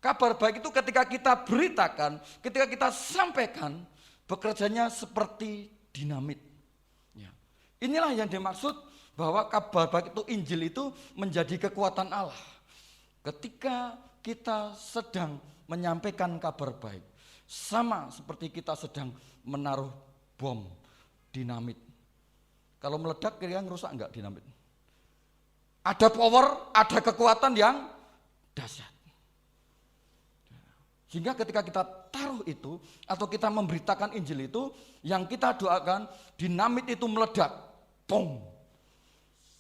Kabar baik itu ketika kita beritakan, ketika kita sampaikan, bekerjanya seperti dinamit. Ya. Inilah yang dimaksud bahwa kabar baik itu, Injil itu menjadi kekuatan Allah. Ketika kita sedang menyampaikan kabar baik, sama seperti kita sedang menaruh bom dinamit. Kalau meledak kira-kira ngerusak enggak dinamit? Ada power, ada kekuatan yang dahsyat. Sehingga ketika kita taruh itu atau kita memberitakan Injil itu, yang kita doakan dinamit itu meledak, bom,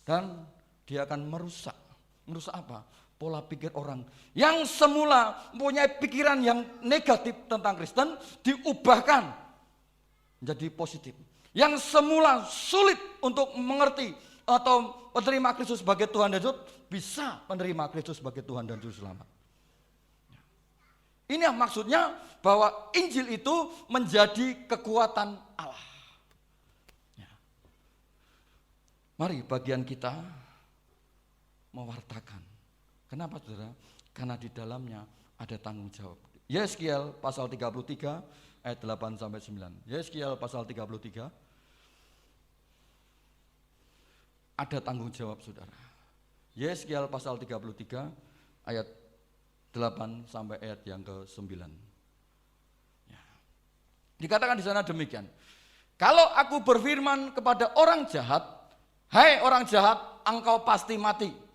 dan dia akan merusak. Merusak apa? Pola pikir orang yang semula mempunyai pikiran yang negatif tentang Kristen diubahkan menjadi positif. Yang semula sulit untuk mengerti atau menerima Kristus sebagai Tuhan dan Juru Selamat bisa menerima Kristus sebagai Tuhan dan Juru Selamat. Ini yang maksudnya bahwa Injil itu menjadi kekuatan Allah. Mari bagian kita mewartakan. Kenapa, saudara? Karena di dalamnya ada tanggung jawab. Yeskiel pasal 33 ayat 8 sampai 9. Yeskiel pasal 33 ada tanggung jawab, saudara. Yeskiel pasal 33 ayat 8 sampai ayat yang ke-9. Ya. Dikatakan di sana demikian. Kalau aku berfirman kepada orang jahat, hai orang jahat, engkau pasti mati.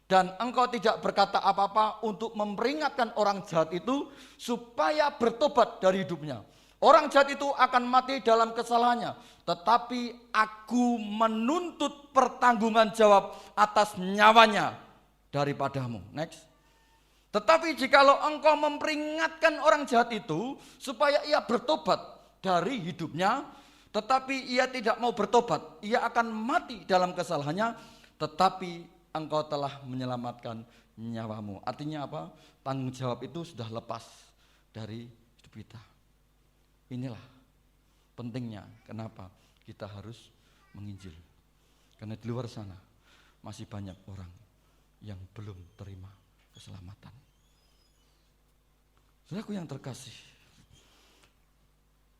Dan engkau tidak berkata apa-apa untuk memperingatkan orang jahat itu supaya bertobat dari hidupnya. Orang jahat itu akan mati dalam kesalahannya. Tetapi aku menuntut pertanggungan jawab atas nyawanya daripadamu. Next. Tetapi jikalau engkau memperingatkan orang jahat itu supaya ia bertobat dari hidupnya, tetapi ia tidak mau bertobat, ia akan mati dalam kesalahannya, tetapi engkau telah menyelamatkan nyawamu. Artinya apa? Tanggung jawab itu sudah lepas dari hidup kita. Inilah pentingnya kenapa kita harus menginjil. Karena di luar sana masih banyak orang yang belum terima keselamatan. Saudaraku yang terkasih,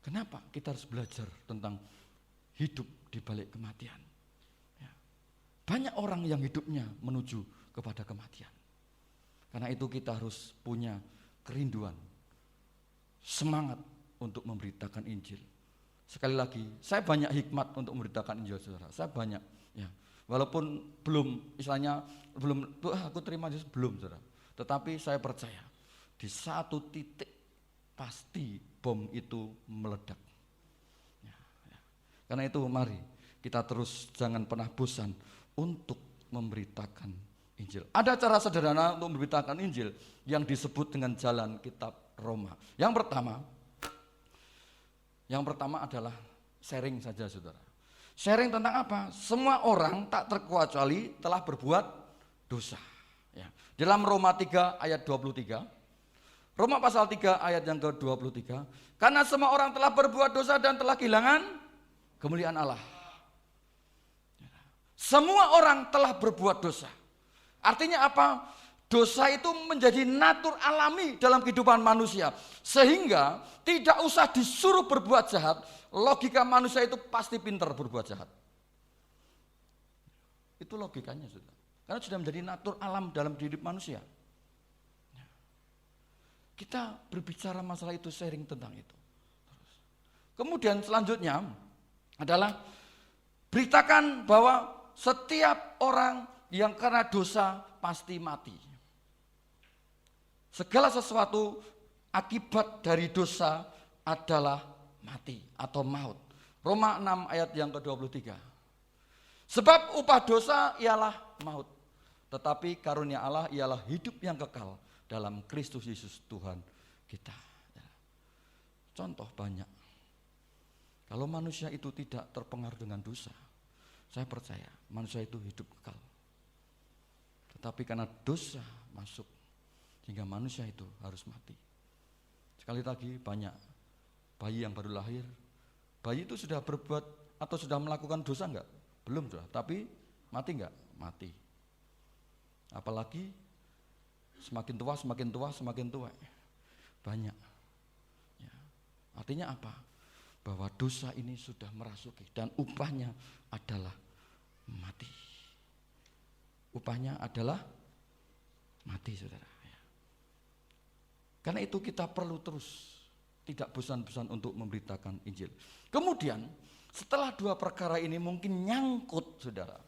kenapa kita harus belajar tentang hidup di balik kematian? Banyak orang yang hidupnya menuju kepada kematian. Karena itu kita harus punya kerinduan, semangat untuk memberitakan Injil. Sekali lagi, saya banyak hikmat untuk memberitakan Injil, saudara. Saya banyak, ya. Walaupun belum, istilahnya belum, aku terima Yesus belum, saudara. Tetapi saya percaya di satu titik pasti bom itu meledak. Ya, ya. Karena itu mari kita terus jangan pernah bosan untuk memberitakan Injil. Ada cara sederhana untuk memberitakan Injil yang disebut dengan jalan kitab Roma. Yang pertama adalah sharing saja, saudara. Sharing tentang apa? Semua orang tak terkecuali telah berbuat dosa. Ya. Dalam Roma 3 ayat 23, Roma pasal 3 ayat yang ke-23, karena semua orang telah berbuat dosa dan telah kehilangan kemuliaan Allah. Semua orang telah berbuat dosa. Artinya apa? Dosa itu menjadi natur alami dalam kehidupan manusia. Sehingga tidak usah disuruh berbuat jahat, logika manusia itu pasti pintar berbuat jahat. Itu logikanya, sudah. Karena sudah menjadi natur alam dalam hidup manusia. Kita berbicara masalah itu, sharing tentang itu. Kemudian selanjutnya adalah beritakan bahwa setiap orang yang karena dosa pasti mati. Segala sesuatu akibat dari dosa adalah mati atau maut. Roma 6 ayat yang ke-23. Sebab upah dosa ialah maut, tetapi karunia Allah ialah hidup yang kekal dalam Kristus Yesus Tuhan kita. Contoh banyak. Kalau manusia itu tidak terpengaruh dengan dosa, saya percaya manusia itu hidup kekal. Tetapi karena dosa masuk, sehingga manusia itu harus mati. Sekali lagi, banyak bayi yang baru lahir, bayi itu sudah berbuat atau sudah melakukan dosa enggak? Belum sudah, tapi mati enggak? Mati. Apalagi semakin tua, banyak. Ya. Artinya apa? Bahwa dosa ini sudah merasuki dan upahnya adalah mati. Upahnya adalah mati, saudara. Karena itu kita perlu terus tidak bosan-bosan untuk memberitakan Injil. Kemudian setelah dua perkara ini mungkin nyangkut, saudara.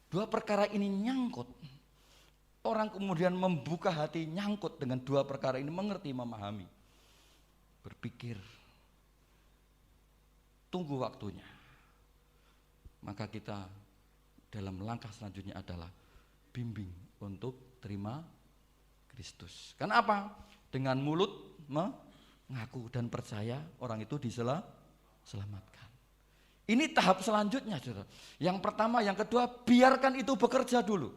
Dua perkara ini nyangkut. Orang kemudian membuka hati, nyangkut dengan dua perkara ini, mengerti, memahami. Berpikir, tunggu waktunya. Maka kita dalam langkah selanjutnya adalah bimbing untuk terima Kristus. Karena apa? Dengan mulut mengaku dan percaya, orang itu diselamatkan. Ini tahap selanjutnya, saudara. Yang pertama, yang kedua, biarkan itu bekerja dulu.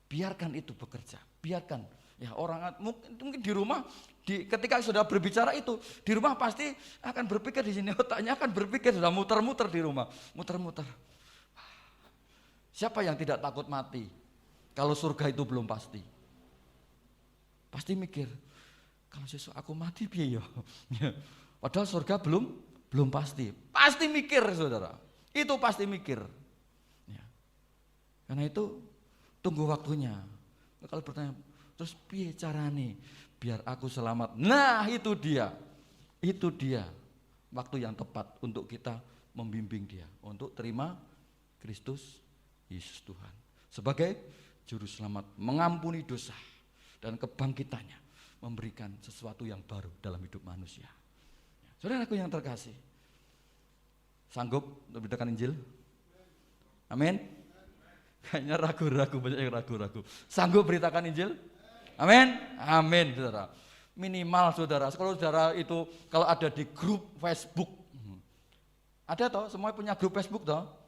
Biarkan itu bekerja, biarkan. Ya, orang mungkin di rumah, ketika sudah berbicara itu, di rumah pasti akan berpikir, di sini otaknya akan berpikir, sudah muter-muter di rumah, muter-muter. Siapa yang tidak takut mati? Kalau surga itu belum pasti. Pasti mikir, kalau sesuk aku mati piye ya? Padahal surga belum pasti. Pasti mikir, saudara. Itu pasti mikir. Ya. Karena itu tunggu waktunya. Kalau bertanya, terus piye carane biar aku selamat? Nah, itu dia. Itu dia waktu yang tepat untuk kita membimbing dia untuk terima Kristus Yesus Tuhan sebagai juru selamat, mengampuni dosa dan kebangkitannya, memberikan sesuatu yang baru dalam hidup manusia. Saudaraku yang terkasih, sanggup untuk memberitakan Injil? Amin. Kayaknya ragu-ragu, banyak yang ragu-ragu. Sanggup beritakan Injil? Amin? Amin, saudara. Minimal, saudara, kalau saudara itu kalau ada di grup Facebook, ada toh, semuanya punya grup Facebook toh?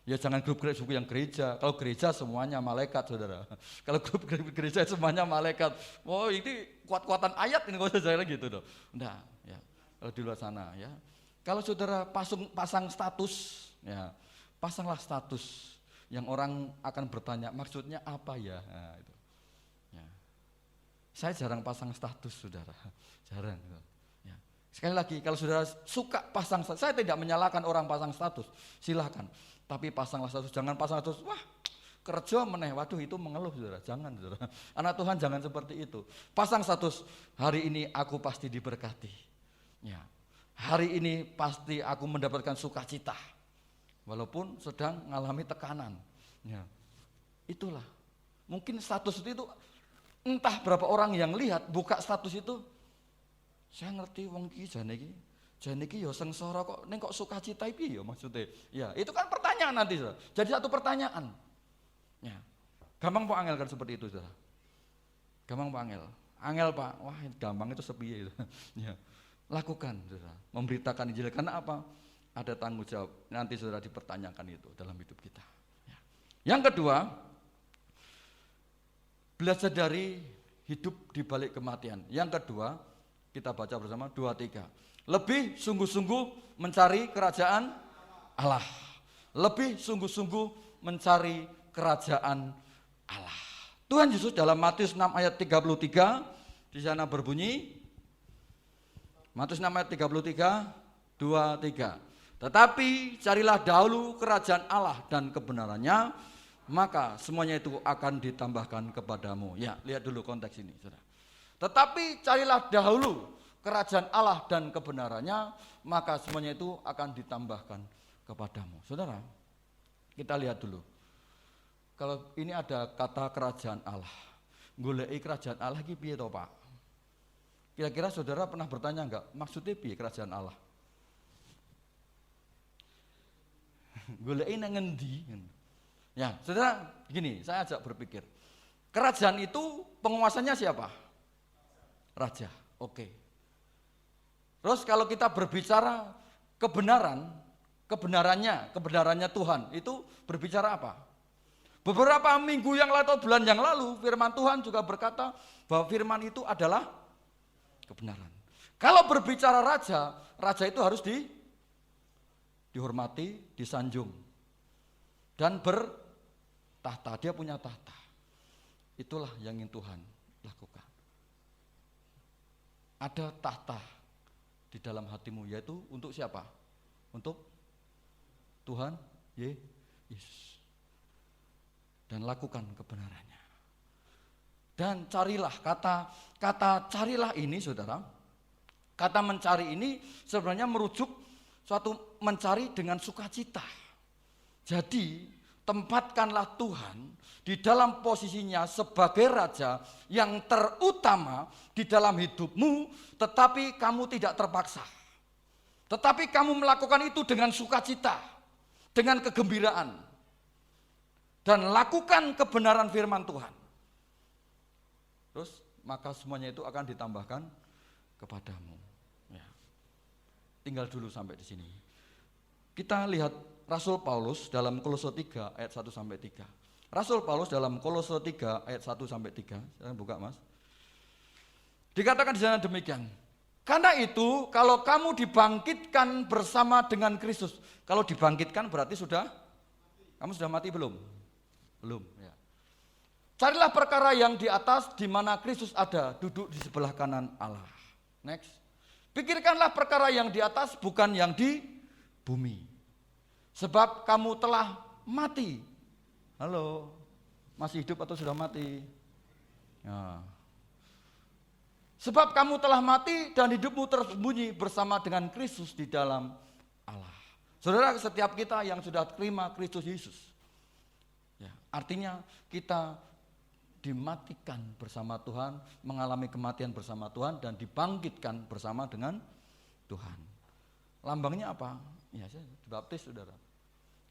Ya jangan grup Facebook yang gereja. Kalau gereja semuanya malaikat, saudara. Kalau grup gereja semuanya malaikat. Oh, ini kuat-kuatan ayat ini, kalau saya gitu toh. Enggak, ya. Kalau di luar sana, ya. Kalau saudara pasang status, ya, pasanglah status. Yang orang akan bertanya, maksudnya apa ya? Nah, itu. Ya. Saya jarang pasang status, saudara. Jarang. Ya. Sekali lagi, kalau saudara suka pasang status, saya tidak menyalahkan orang pasang status. Silahkan. Tapi pasanglah status, jangan pasang status, wah kerja meneh, waduh itu mengeluh saudara, jangan saudara. Anak Tuhan jangan seperti itu. Pasang status, hari ini aku pasti diberkati. Ya. Hari ini pasti aku mendapatkan sukacita. Walaupun sedang mengalami tekanan. Ya. Itulah. Mungkin status itu entah berapa orang yang lihat buka status itu, saya ngerti wong iki jane iki ya sengsara kok ning kok sukacita piye ya maksudnya. Ya, itu kan pertanyaan nanti saudara. Jadi satu pertanyaan. Ya. Gampang Pak angel kan seperti itu saudara. Gampang Pak angel. Angel Pak, wah gampang itu sepiye itu. Ya. Lakukan saudara, memberitakan Injil karena apa? Ada tanggung jawab. Nanti saudara dipertanyakan itu dalam hidup kita. Ya. Yang kedua, belajar dari hidup di balik kematian. Yang kedua, kita baca bersama 2-3. Lebih sungguh-sungguh mencari kerajaan Allah. Lebih sungguh-sungguh mencari kerajaan Allah. Tuhan Yesus dalam Matius 6 ayat 33 di sana berbunyi, Matius 6 ayat 33, 2-3. Tetapi carilah dahulu kerajaan Allah dan kebenarannya, maka semuanya itu akan ditambahkan kepadamu. Ya, lihat dulu konteks ini, saudara. Tetapi carilah dahulu kerajaan Allah dan kebenarannya, maka semuanya itu akan ditambahkan kepadamu. Saudara, kita lihat dulu. Kalau ini ada kata kerajaan Allah, goleki kerajaan Allah iki piye to, Pak? Kira-kira saudara pernah bertanya enggak, maksudnya piye kerajaan Allah? Goleki nang ngendi? Ya, saudara, gini, saya ajak berpikir. Kerajaan itu penguasanya siapa? Raja. Oke. Terus kalau kita berbicara kebenarannya Tuhan, itu berbicara apa? Beberapa minggu yang lalu atau bulan yang lalu, firman Tuhan juga berkata bahwa firman itu adalah kebenaran. Kalau berbicara raja, raja itu harus dihormati, disanjung, dan bertahta. Dia punya tahta. Itulah yang ingin Tuhan lakukan. Ada tahta di dalam hatimu, yaitu untuk siapa? Untuk Tuhan Yesus. Dan lakukan kebenarannya. Dan carilah, kata carilah ini saudara, kata mencari ini sebenarnya merujuk suatu mencari dengan sukacita. Jadi tempatkanlah Tuhan di dalam posisinya sebagai raja yang terutama di dalam hidupmu, tetapi kamu tidak terpaksa. Tetapi kamu melakukan itu dengan sukacita, dengan kegembiraan. Dan lakukan kebenaran firman Tuhan. Terus maka semuanya itu akan ditambahkan kepadamu. Ya. Tinggal dulu sampai di sini. Kita lihat Rasul Paulus dalam Kolose 3 ayat 1 sampai 3. Rasul Paulus dalam Kolose 3 ayat 1 sampai 3. Saya buka Mas. Dikatakan di sana demikian. Karena itu kalau kamu dibangkitkan bersama dengan Kristus. Kalau dibangkitkan berarti kamu sudah mati belum? Belum, ya. Carilah perkara yang di atas di mana Kristus ada, duduk di sebelah kanan Allah. Next. Pikirkanlah perkara yang di atas, bukan yang di bumi. Sebab kamu telah mati. Halo, masih hidup atau sudah mati? Ya. Sebab kamu telah mati dan hidupmu tersembunyi bersama dengan Kristus di dalam Allah. Saudara, setiap kita yang sudah terima Kristus Yesus, ya, artinya kita dimatikan bersama Tuhan, mengalami kematian bersama Tuhan, dan dibangkitkan bersama dengan Tuhan. Lambangnya apa? Ya, saya dibaptis saudara.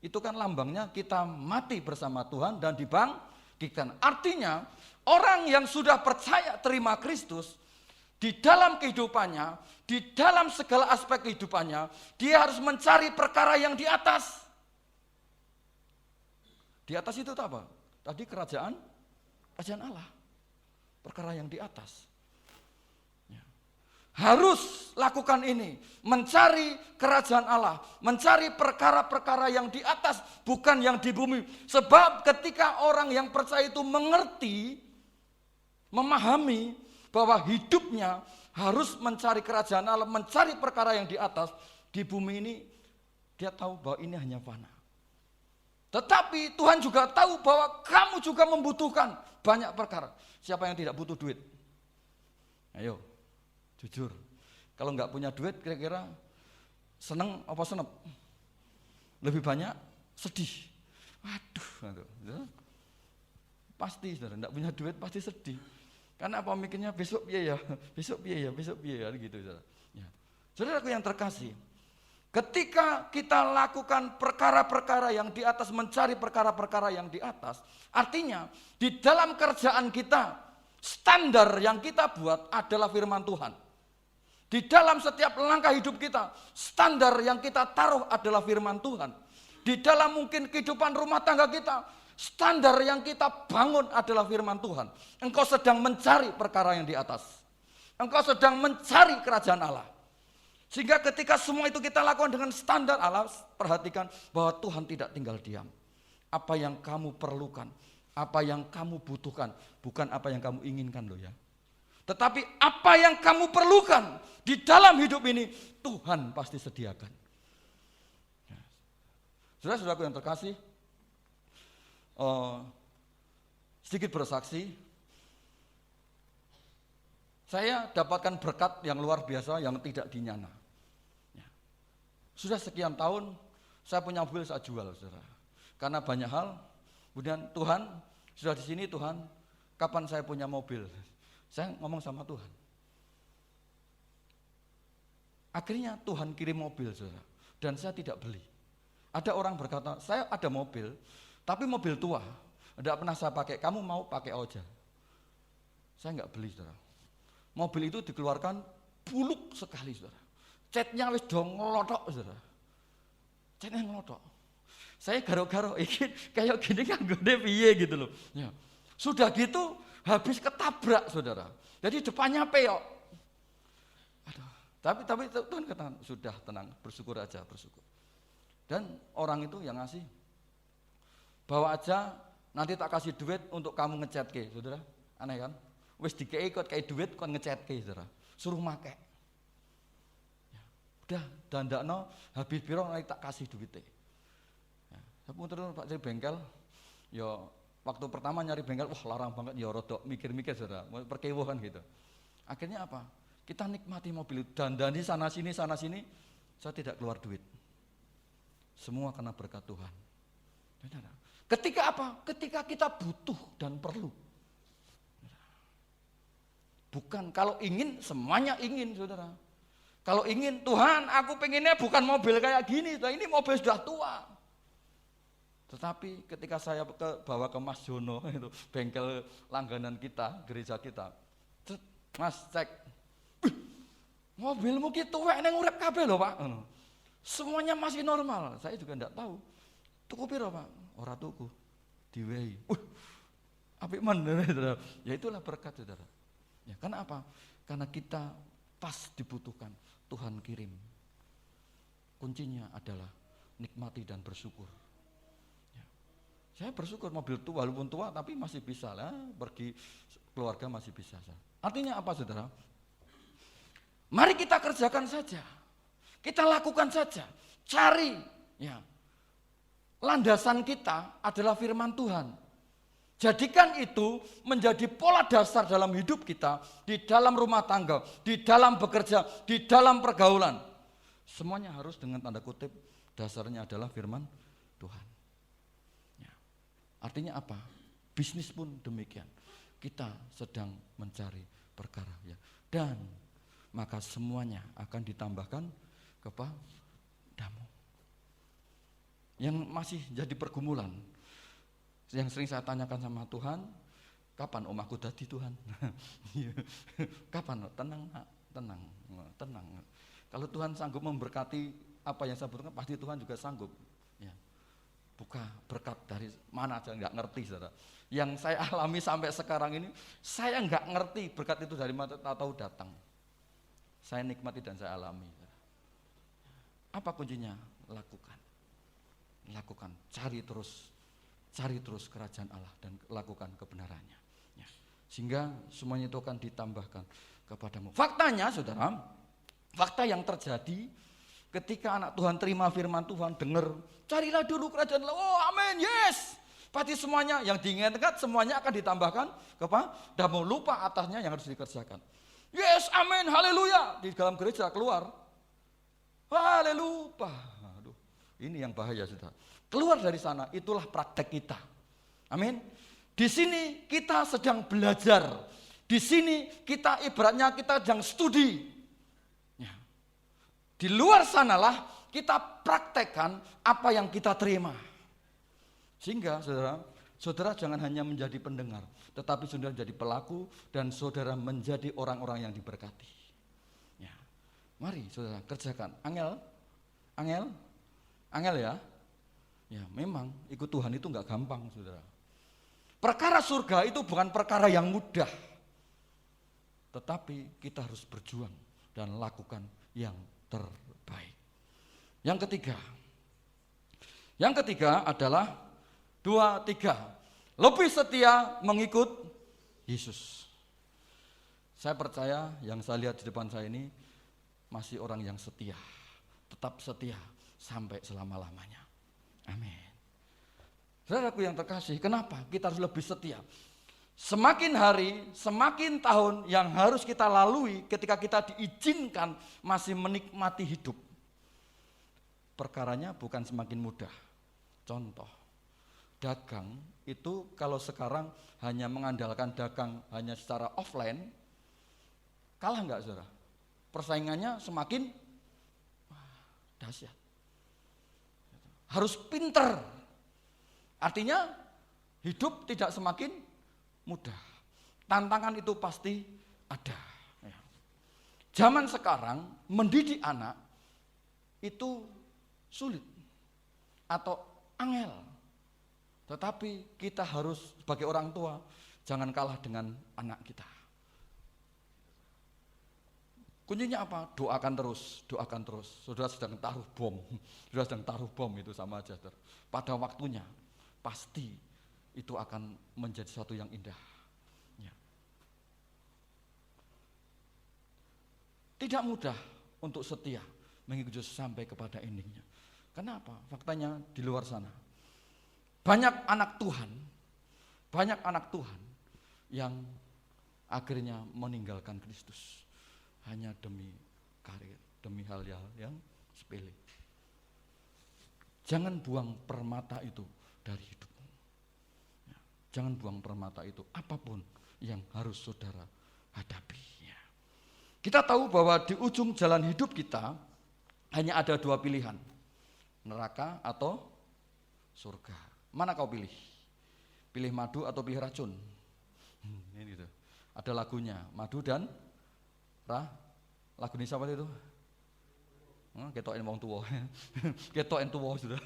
Itu kan lambangnya kita mati bersama Tuhan dan dibangkitkan. Artinya orang yang sudah percaya terima Kristus, di dalam kehidupannya, di dalam segala aspek kehidupannya, dia harus mencari perkara yang di atas. Di atas itu apa? Tadi kerajaan Allah. Perkara yang di atas. Ya. Harus lakukan ini. Mencari kerajaan Allah. Mencari perkara-perkara yang di atas. Bukan yang di bumi. Sebab ketika orang yang percaya itu mengerti, memahami bahwa hidupnya harus mencari kerajaan Allah. Mencari perkara yang di atas. Di bumi ini dia tahu bahwa ini hanya fana. Tetapi Tuhan juga tahu bahwa kamu juga membutuhkan banyak perkara. Siapa yang tidak butuh duit? Ayo, jujur. Kalau nggak punya duit kira-kira seneng apa senep? Lebih banyak sedih. Waduh, pasti saudara, nggak punya duit pasti sedih. Karena apa mikirnya besok piye ya, besok piye ya gitu saudara. Ya. Saudaraku yang terkasih, ketika kita lakukan perkara-perkara yang di atas, mencari perkara-perkara yang di atas, artinya di dalam kerjaan kita, standar yang kita buat adalah firman Tuhan. Di dalam setiap langkah hidup kita, standar yang kita taruh adalah firman Tuhan. Di dalam mungkin kehidupan rumah tangga kita, standar yang kita bangun adalah firman Tuhan. Engkau sedang mencari perkara yang di atas. Engkau sedang mencari kerajaan Allah. Sehingga ketika semua itu kita lakukan dengan standar Allah, perhatikan bahwa Tuhan tidak tinggal diam. Apa yang kamu perlukan, apa yang kamu butuhkan, bukan apa yang kamu inginkan loh ya. Tetapi apa yang kamu perlukan di dalam hidup ini, Tuhan pasti sediakan. Saudara-saudaraku yang terkasih, sedikit bersaksi, saya dapatkan berkat yang luar biasa yang tidak dinyana. Sudah sekian tahun saya punya mobil saya jual, saudara. Karena banyak hal, kemudian Tuhan sudah di sini, Tuhan, kapan saya punya mobil? Saya ngomong sama Tuhan. Akhirnya Tuhan kirim mobil, saudara, dan saya tidak beli. Ada orang berkata, saya ada mobil, tapi mobil tua, tidak pernah saya pakai. Kamu mau pakai aja? Saya nggak beli, saudara. Mobil itu dikeluarkan buluk sekali, saudara. Catnya wis dong ngelotok, saudara. Catnya ngelotok. Saya garo-garo, kayak gini kan gede piye gitu loh. Ya. Sudah gitu habis ketabrak, saudara. Jadi depannya peyok. Aduh. Tapi Tuhan katakan, sudah tenang, bersyukur aja, bersyukur. Dan orang itu yang ngasih, bawa aja, nanti tak kasih duit untuk kamu ngecat ke, saudara. Aneh kan? Wis dikei kot kayak duit kon ngecat ke, saudara. Suruh make. Ya. Udah, dandakno habis piro nanti tak kasih duitnya. Saya muter Pak cari bengkel, ya waktu pertama nyari bengkel, wah larang banget, ya rodok mikir-mikir saudara, perkewuhan gitu. Akhirnya apa? Kita nikmati mobil itu, dandani sana sini, saya tidak keluar duit. Semua karena berkat Tuhan. Ketika apa? Ketika kita butuh dan perlu. Bukan kalau ingin, semuanya ingin saudara. Kalau ingin, Tuhan aku pengennya bukan mobil kayak gini, ini mobil sudah tua. Tetapi ketika saya bawa ke Mas Jono, itu bengkel langganan kita, gereja kita, Mas cek, mobilmu gitu tuwek neng urip kabeh lho Pak. Semuanya masih normal. Saya juga enggak tahu. Tuku piro Pak? Ora tuku. Diwehi. Apik men. Ya itulah berkat saudara. Ya, karena apa? Karena kita pas dibutuhkan, Tuhan kirim. Kuncinya adalah nikmati dan bersyukur. Saya bersyukur mobil tua, walaupun tua tapi masih bisa lah, pergi keluarga masih bisa. Artinya apa saudara? Mari kita kerjakan saja, kita lakukan saja, cari. Ya. Landasan kita adalah firman Tuhan. Jadikan itu menjadi pola dasar dalam hidup kita, di dalam rumah tangga, di dalam bekerja, di dalam pergaulan. Semuanya harus dengan tanda kutip, dasarnya adalah firman Tuhan. Artinya apa? Bisnis pun demikian. Kita sedang mencari perkara ya. Dan maka semuanya akan ditambahkan kepadamu. Yang masih jadi pergumulan, yang sering saya tanyakan sama Tuhan, kapan aku dadi Tuhan? Kapan? Tenang. Kalau Tuhan sanggup memberkati apa yang saya butuhkan, pasti Tuhan juga sanggup. Ya. Buka berkat dari mana aja nggak ngerti saudara. Yang saya alami sampai sekarang ini, saya nggak ngerti berkat itu dari mana tahu datang. Saya nikmati dan saya alami. Apa kuncinya? Lakukan, cari terus kerajaan Allah dan lakukan kebenarannya. Ya. Sehingga semuanya itu akan ditambahkan kepadamu. Faktanya saudara, fakta yang terjadi Ketika anak Tuhan terima firman Tuhan, dengar, carilah dulu kerajaan Allah. Oh amin, yes. Pasti semuanya yang diingatkan semuanya akan ditambahkan dan mau lupa atasnya yang harus dikerjakan. Yes, amin, haleluya. Di dalam gereja keluar, haleluya. Aduh, ini yang bahaya sudah. Keluar dari sana, itulah praktek kita. Amin. Di sini kita sedang belajar. Di sini kita ibaratnya kita sedang studi. Ya. Di luar sanalah kita praktekkan apa yang kita terima. Sehingga saudara jangan hanya menjadi pendengar, tetapi saudara menjadi pelaku dan saudara menjadi orang-orang yang diberkati. Ya. Mari saudara kerjakan. Angel ya. Ya memang ikut Tuhan itu enggak gampang saudara. Perkara surga itu bukan perkara yang mudah. Tetapi kita harus berjuang dan lakukan yang terbaik. Yang ketiga adalah 2, 3. Lebih setia mengikut Yesus. Saya percaya yang saya lihat di depan saya ini masih orang yang setia. Tetap setia sampai selama-lamanya. Amin. Saudaraku yang terkasih, kenapa kita harus lebih setia? Semakin hari, semakin tahun yang harus kita lalui ketika kita diizinkan masih menikmati hidup. Perkaranya bukan semakin mudah. Contoh, dagang itu kalau sekarang hanya mengandalkan dagang hanya secara offline, kalah enggak saudara? Persaingannya semakin dahsyat. Harus pinter. Artinya hidup tidak semakin mudah. Tantangan itu pasti ada. Zaman sekarang mendidik anak itu sulit atau angel. Tetapi kita harus sebagai orang tua jangan kalah dengan anak kita. Kuncinya apa? Doakan terus, doakan terus. Saudara sedang taruh bom, saudara sedang taruh bom itu sama aja. Pada waktunya pasti itu akan menjadi sesuatu yang indah. Ya. Tidak mudah untuk setia mengikuti Yesus sampai kepada endingnya. Kenapa? Faktanya di luar sana banyak anak Tuhan yang akhirnya meninggalkan Kristus hanya demi karir, demi hal-hal yang sepele. Jangan buang permata itu dari hidupmu. Ya, jangan buang permata itu apapun yang harus saudara hadapi. Ya. Kita tahu bahwa di ujung jalan hidup kita hanya ada 2 pilihan, neraka atau surga. Mana kau pilih? Pilih madu atau pilih racun? Ini gitu. Ada lagunya, madu dan lagu ini siapa itu? Ketokin wong tua. Ketokin tua sudah.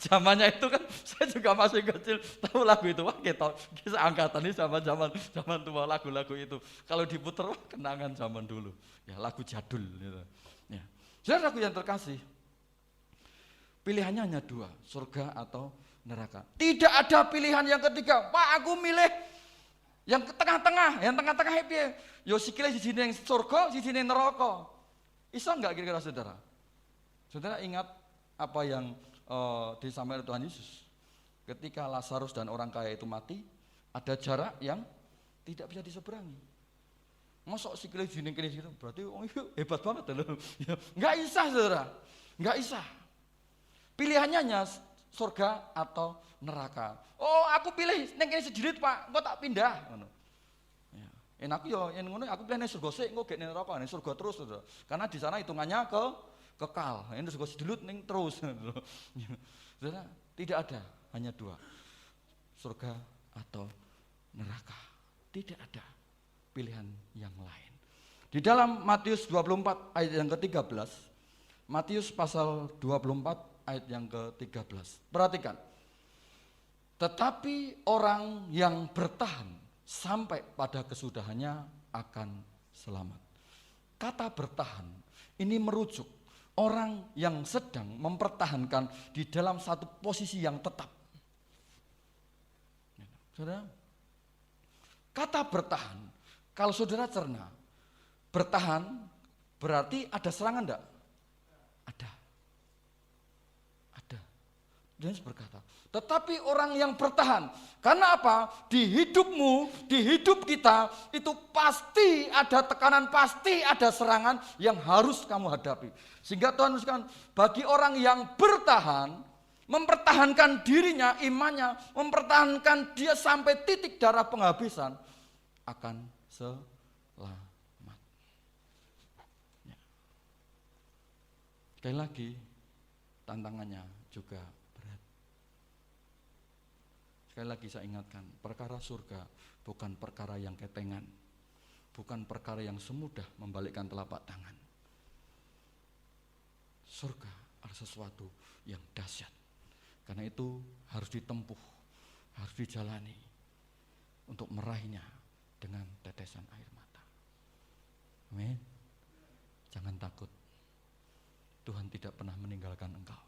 Zamannya itu kan saya juga masih kecil tahu lagu itu. Wah, ketok. Kisah angkatan ini zaman tua lagu-lagu itu. Kalau diputer wah, kenangan zaman dulu. Ya, lagu jadul gitu. Ya. Saudaraku yang terkasih, pilihannya hanya 2, surga atau neraka. Tidak ada pilihan yang ketiga. Pak, aku milih yang tengah-tengah. Yang tengah-tengah piye? Yo sikile siji ning surga, siji ning neraka. Iso enggak kira-kira saudara? Saudara ingat apa yang disampaikan oleh Tuhan Yesus? Ketika Lazarus dan orang kaya itu mati, ada jarak yang tidak bisa diseberangi. Mosok sikile siji ning kene gitu, berarti hebat banget loh. Enggak isah saudara. Enggak isah. Pilihannya hanya surga atau neraka. Oh, aku pilih ning kene sejerit, Pak. Engko tak pindah ngono. Ya. Enak yo yen ngono aku pilih ning surga sik, engko gek ning neraka, ning surga terus, Saudara. Karena di sana hitungannya kekal. Yen surga sedelut ning terus. Saudara, tidak ada, hanya 2. Surga atau neraka. Tidak ada pilihan yang lain. Di dalam Matius 24 ayat yang ke-13, Matius pasal 24 ayat yang ke-13. Perhatikan. Tetapi orang yang bertahan sampai pada kesudahannya akan selamat. Kata bertahan ini merujuk orang yang sedang mempertahankan di dalam satu posisi yang tetap. Saudara, kata bertahan, kalau saudara cerna, bertahan berarti ada serangan enggak? Dia berkata, tetapi orang yang bertahan. Karena apa? Di hidupmu, di hidup kita, itu pasti ada tekanan, pasti ada serangan yang harus kamu hadapi. Sehingga Tuhan menuliskan, bagi orang yang bertahan, mempertahankan dirinya, imannya, mempertahankan dia sampai titik darah penghabisan, akan selamat. Ya. Sekali lagi, tantangannya juga berat. Sekali lagi saya ingatkan, perkara surga bukan perkara yang ketengan, bukan perkara yang semudah membalikkan telapak tangan. Surga adalah sesuatu yang dahsyat. Karena itu harus ditempuh, harus dijalani untuk meraihnya dengan tetesan air mata. Amin. Jangan takut. Tuhan tidak pernah meninggalkan engkau.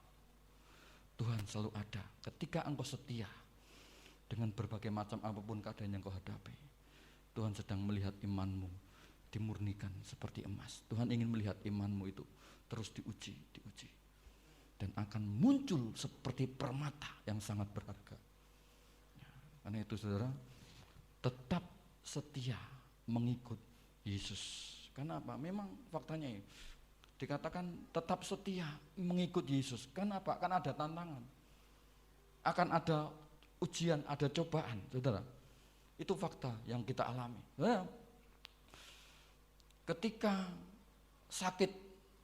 Tuhan selalu ada ketika engkau setia dengan berbagai macam apapun keadaan yang kau hadapi. Tuhan sedang melihat imanmu dimurnikan seperti emas. Tuhan ingin melihat imanmu itu terus diuji. Dan akan muncul seperti permata yang sangat berharga. Ya, karena itu saudara, tetap setia mengikut Yesus. Karena apa? Memang faktanya ini dikatakan tetap setia mengikut Yesus. Kenapa? Kan ada tantangan. Akan ada ujian, ada cobaan, saudara. Itu fakta yang kita alami. Saudara, ketika sakit,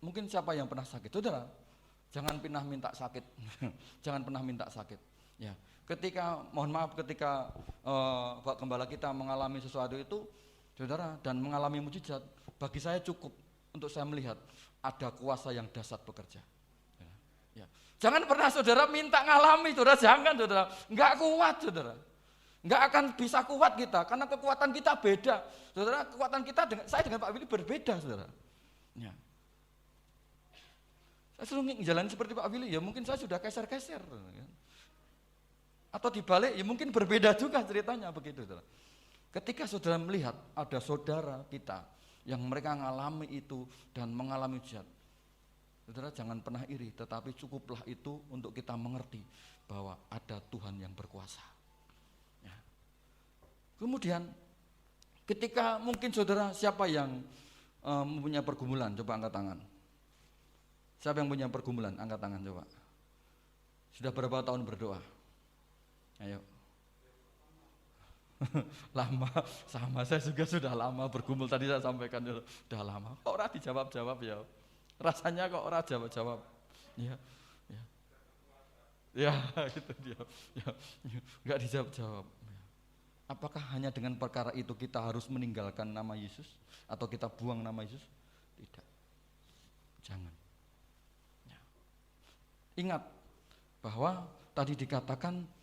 mungkin siapa yang pernah sakit? Saudara, jangan pernah minta sakit. Jangan pernah minta sakit. Ya, ketika mohon maaf ketika Pak Gembala kita mengalami sesuatu itu, saudara, dan mengalami mujizat, bagi saya cukup untuk saya melihat ada kuasa yang dahsyat bekerja. Ya. Jangan pernah saudara minta ngalami, saudara, jangan saudara, enggak kuat saudara. Enggak akan bisa kuat kita, karena kekuatan kita beda. Saudara, kekuatan kita saya dengan Pak Willy berbeda saudara. Ya. Saya selalu jalan seperti Pak Willy, ya mungkin saya sudah keser-keser. Atau dibalik, ya mungkin berbeda juga ceritanya begitu saudara. Ketika saudara melihat ada saudara kita yang mereka mengalami itu dan mengalami mujizat, saudara jangan pernah iri, tetapi cukuplah itu untuk kita mengerti bahwa ada Tuhan yang berkuasa. Ya. Kemudian ketika mungkin saudara siapa yang mempunyai pergumulan, coba angkat tangan. Siapa yang punya pergumulan, angkat tangan coba. Sudah berapa tahun berdoa? Ayo. Lama, sama saya juga sudah lama bergumul, tadi saya sampaikan sudah lama. Kok orang dijawab-jawab ya? Rasanya kok orang jawab-jawab. Ya, ya. Ya, itu dia. Ya, enggak dijawab-jawab. Apakah hanya dengan perkara itu kita harus meninggalkan nama Yesus atau kita buang nama Yesus? Tidak. Jangan. Ya. Ingat bahwa tadi dikatakan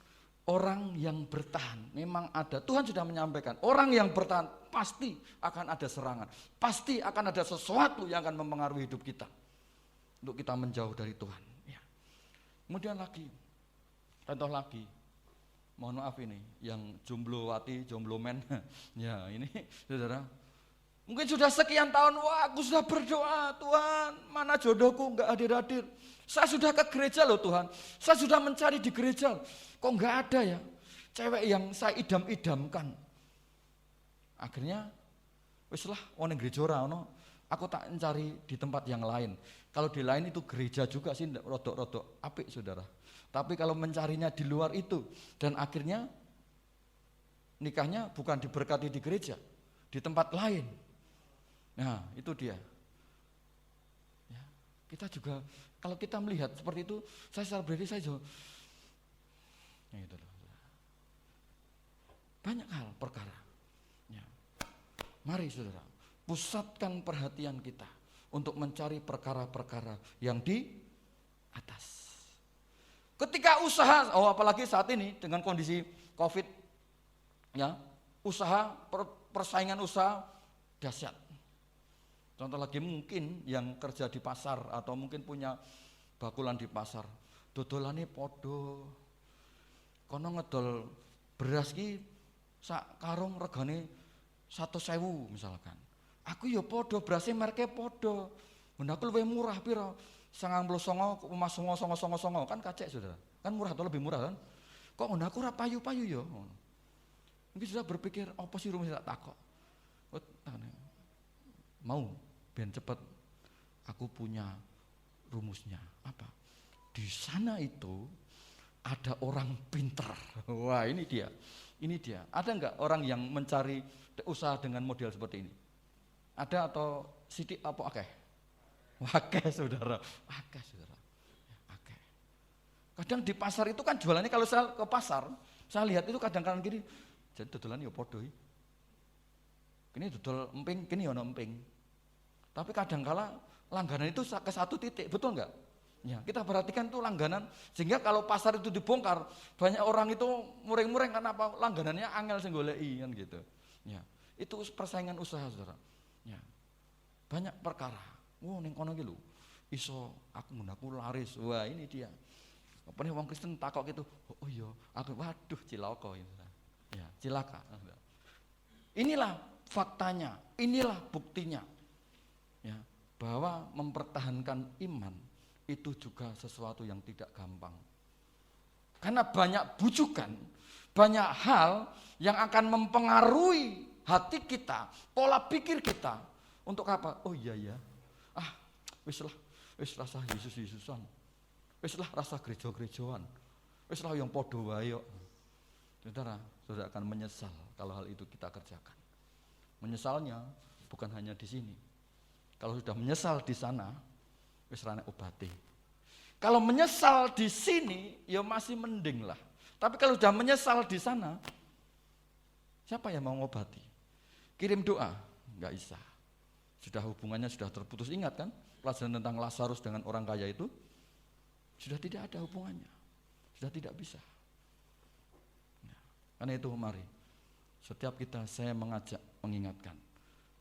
orang yang bertahan, memang ada. Tuhan sudah menyampaikan, orang yang bertahan pasti akan ada serangan. Pasti akan ada sesuatu yang akan mempengaruhi hidup kita. Untuk kita menjauh dari Tuhan. Ya. Kemudian lagi, contoh lagi, mohon maaf ini, yang jomblowati, jomblomen. Ya ini, saudara. Mungkin sudah sekian tahun, wah aku sudah berdoa, Tuhan mana jodohku gak hadir-hadir. Saya sudah ke gereja loh Tuhan, saya sudah mencari di gereja, kok nggak ada ya cewek yang saya idam-idamkan. Akhirnya, wis lah, ono gereja ora ono, aku tak mencari di tempat yang lain. Kalau di lain itu gereja juga sih, rodok-rodok apik saudara. Tapi kalau mencarinya di luar itu, dan akhirnya nikahnya bukan diberkati di gereja, di tempat lain. Nah itu dia. Ya, kita juga kalau kita melihat seperti itu, saya secara pribadi saya juga, ya itu loh. Banyak hal perkara. Ya. Mari saudara, pusatkan perhatian kita untuk mencari perkara-perkara yang di atas. Ketika usaha, apalagi saat ini dengan kondisi COVID, ya, usaha persaingan usaha dahsyat. Contoh lagi mungkin yang kerja di pasar atau mungkin punya bakulan di pasar, dodolane podo, kono ngedol beras ki sak karung regane 100.000 misalkan. Aku ya podo berasnya merke podo, men aku luwih murah piro. 99 emas songo kan kacek saudara. Kan murah atau lebih murah kan? Kok ngono aku ora payu-payu ya. Mungkin sudah berpikir apa sih rumusnya tak takok. Mau biar cepat aku punya rumusnya. Apa? Di sana itu ada orang pinter. Wah, ini dia. Ini dia. Ada enggak orang yang mencari usaha dengan model seperti ini? Ada atau sidik apa akeh? Akeh saudara. Akeh saudara. Akeh. Kadang di pasar itu kan jualannya, kalau saya ke pasar, saya lihat itu kadang kanan kiri, jadi dodolan ya podo. Kini dodol emping, kini ya emping. Tapi kadang kala langganan itu ke satu titik, betul enggak? Ya, kita perhatikan tuh langganan, sehingga kalau pasar itu dibongkar, banyak orang itu muring-muring karena apa? Langganannya angel sing goleki kan gitu. Ya, itu persaingan usaha saudara. Ya, banyak perkara. Ning kono iki lho, iso aku laris. Wah, ini dia. Apa nih wong Kristen takok gitu, oh iya, aku waduh cilaka ya, cilaka. Inilah faktanya, inilah buktinya. Ya, bahwa mempertahankan iman itu juga sesuatu yang tidak gampang. Karena banyak bujukan, banyak hal yang akan mempengaruhi hati kita, pola pikir kita. Untuk apa? Oh iya ya. Wis rasa Yesus-Yesusan. Wis rasa gereja-gerejaan. Wis yang podo wae kok. Saudara akan menyesal kalau hal itu kita kerjakan. Menyesalnya bukan hanya di sini. Kalau sudah menyesal di sana, wis ra nek obate. Kalau menyesal di sini, ya masih mending lah. Tapi kalau sudah menyesal di sana, siapa yang mau ngobati? Kirim doa, enggak bisa. Sudah hubungannya sudah terputus. Ingat kan pelajaran tentang Lazarus dengan orang kaya itu? Sudah tidak ada hubungannya. Sudah tidak bisa. Nah, karena itu mari, setiap kita saya mengajak, mengingatkan,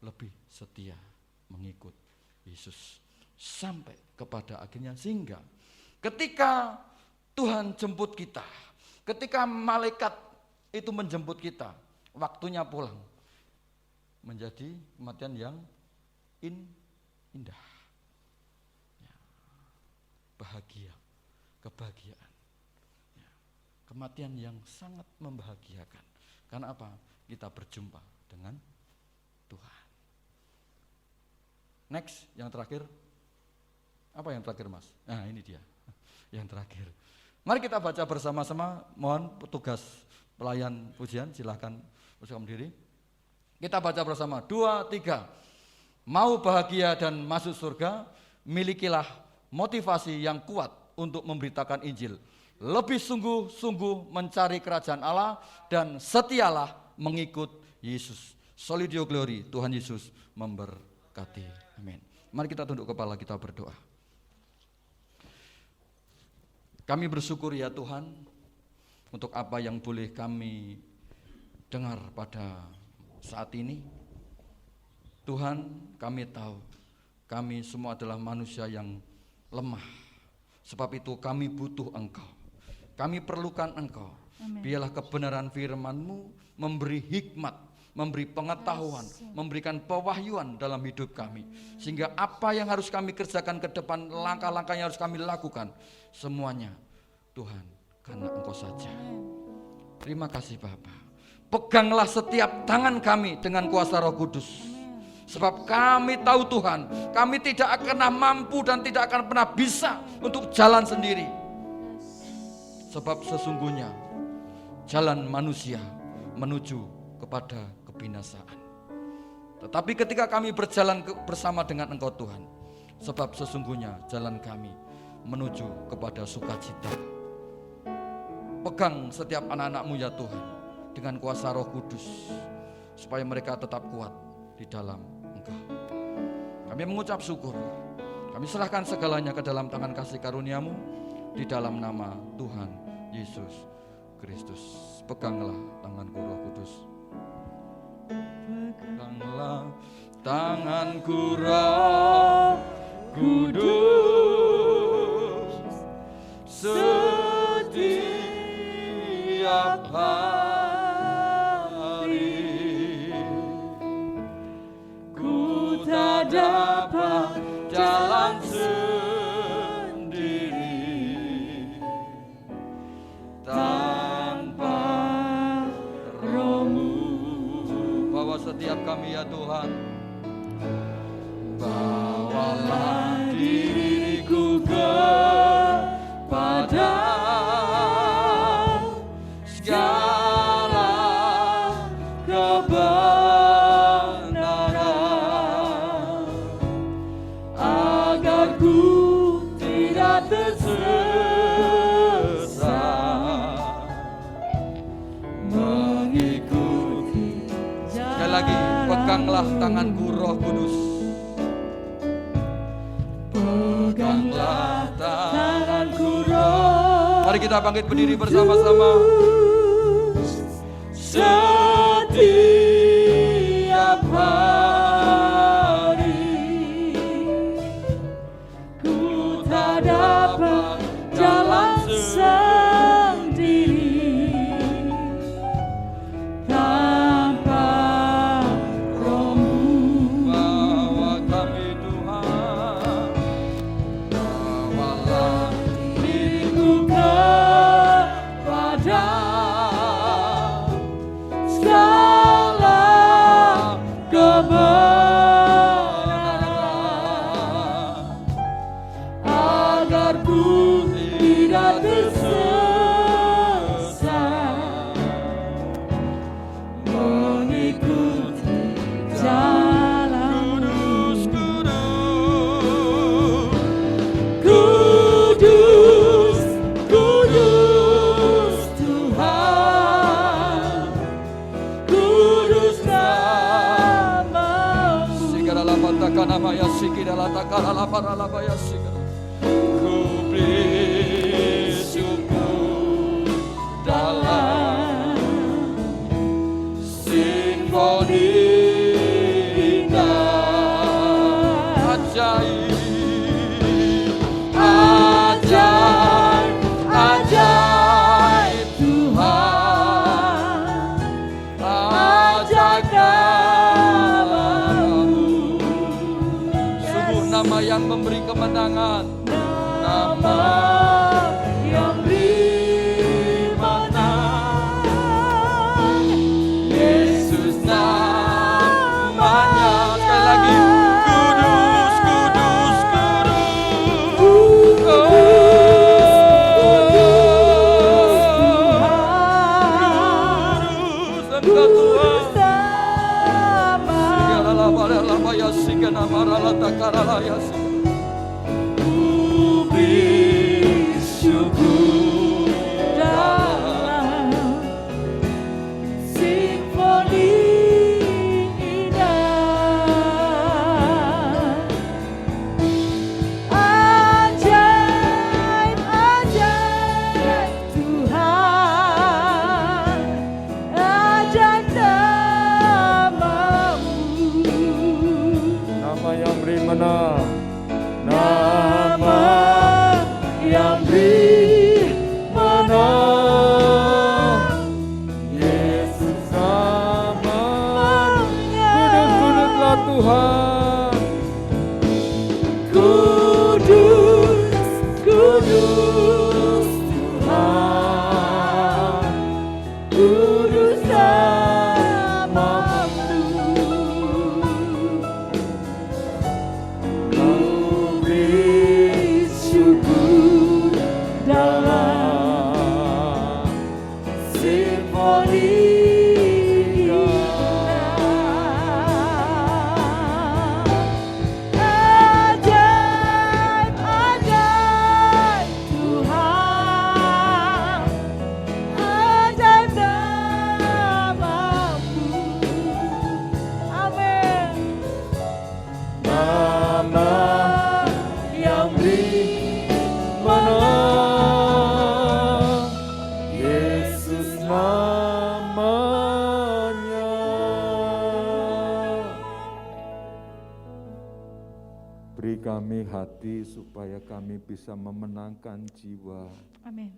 lebih setia mengikut Yesus sampai kepada akhirnya, sehingga ketika Tuhan jemput kita, ketika malaikat itu menjemput kita, waktunya pulang, menjadi kematian yang indah, ya, bahagia, kebahagiaan, ya, kematian yang sangat membahagiakan. Karena apa? Kita berjumpa dengan Tuhan. Next, yang terakhir. Apa yang terakhir, Mas? Nah, ini dia. Yang terakhir. Mari kita baca bersama-sama. Mohon petugas pelayan pujian silakan bersiapkan diri. Kita baca bersama. 2, 3. Mau bahagia dan masuk surga, milikilah motivasi yang kuat untuk memberitakan Injil. Lebih sungguh-sungguh mencari kerajaan Allah dan setialah mengikut Yesus. Soli Deo Glory, Tuhan Yesus memberkati. Amin. Mari kita tunduk kepala, kita berdoa. Kami bersyukur ya Tuhan untuk apa yang boleh kami dengar pada saat ini. Tuhan, kami tahu kami semua adalah manusia yang lemah. Sebab itu kami butuh Engkau. Kami perlukan Engkau. Amen. Biarlah kebenaran firman-Mu memberi hikmat, memberi pengetahuan, memberikan pewahyuan dalam hidup kami. Sehingga apa yang harus kami kerjakan ke depan, langkah-langkah yang harus kami lakukan, semuanya Tuhan, karena Engkau saja. Terima kasih Bapa. Peganglah setiap tangan kami dengan kuasa Roh Kudus. Sebab kami tahu Tuhan, kami tidak akan pernah mampu dan tidak akan pernah bisa untuk jalan sendiri. Sebab sesungguhnya jalan manusia menuju kepada kebinasaan. Tetapi ketika kami berjalan bersama dengan Engkau Tuhan, sebab sesungguhnya jalan kami menuju kepada sukacita. Pegang setiap anak-anak-Mu ya Tuhan dengan kuasa Roh Kudus, supaya mereka tetap kuat di dalam Engkau. Kami mengucap syukur. Kami serahkan segalanya ke dalam tangan kasih karunia-Mu, di dalam nama Tuhan Yesus Kristus. Peganglah tanganku Roh Kudus. Peganglah tanganku Roh Kudus, setiap hari ku tak dapat jalan sendiri. tidak tersesat, mengikuti. Sekali lagi, peganglah tanganku Roh Kudus. Peganglah tanganku Roh. Mari kita bangkit berdiri bersama-sama. Setiap hari ku tak dapat jalan sendiri tanpa Roh-Mu. Bawa kami Tuhan, bawalah diriku kepada segala kebenaran, agar ku tidak tersesat, mengikuti jalan-Mu. Kudus, kudus Tuhan, kudus nama-Mu. Sigala pataka nama ya sigala takala lapara ya sigala. Ku beri syukur dalam simfoni indah, ajaib, ajaib, ajaib Tuhan, ajaib nama-Mu. Sungguh nama yang memberi kemenangan, nama yang beri menang. Yesus namanya. Sekali lagi, kudus, kudus, kudus, kudus Engkau Tuhan. Segala lama ya sigana marala takarala ya sigana. Beri syukur dalam simfoni indah, ajaib, ajaib Tuhan, ajaib nama-Mu. Nama yang beri menang, nama yang beri menang. Yesus namanya. Kudus-kuduslah Tuhan. Kudus, kudus Tuhan, kudus nama-Mu. Kau beri syukur dalam simfoni ajaib, ajaib Tuhan, ajaib nama-Mu. Amin. Nama yang beri menang, Yesus namanya. Beri kami hati supaya kami bisa memenangkan jiwa. Amin.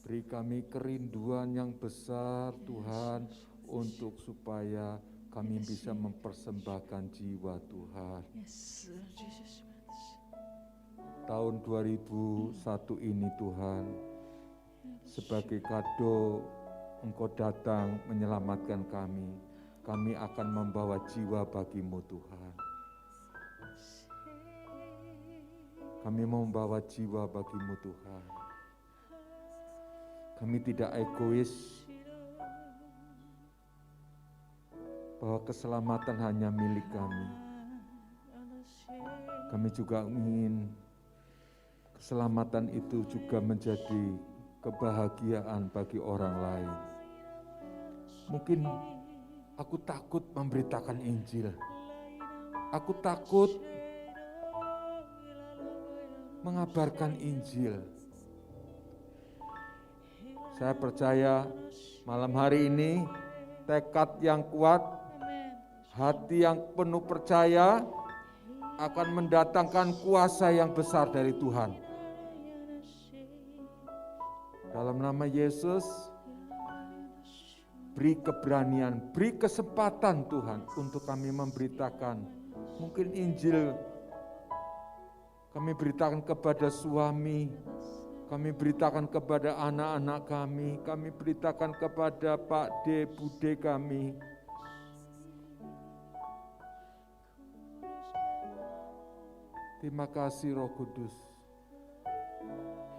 Beri kami kerinduan yang besar Tuhan, untuk supaya kami bisa mempersembahkan jiwa Tuhan. Yes, Jesus. Tahun 2001 ini Tuhan, sebagai kado Engkau datang menyelamatkan kami. Kami akan membawa jiwa bagi-Mu Tuhan. Kami membawa jiwa bagi-Mu Tuhan. Kami tidak egois, bahwa keselamatan hanya milik kami. Kami juga ingin keselamatan itu juga menjadi kebahagiaan bagi orang lain. Mungkin aku takut memberitakan Injil. Aku takut mengabarkan Injil. Saya percaya malam hari ini tekad yang kuat, hati yang penuh percaya akan mendatangkan kuasa yang besar dari Tuhan. Dalam nama Yesus, beri keberanian, beri kesempatan Tuhan untuk kami memberitakan. Mungkin Injil kami beritakan kepada suami, kami beritakan kepada anak-anak kami beritakan kepada Pak D, Bude kami. Terima kasih Roh Kudus.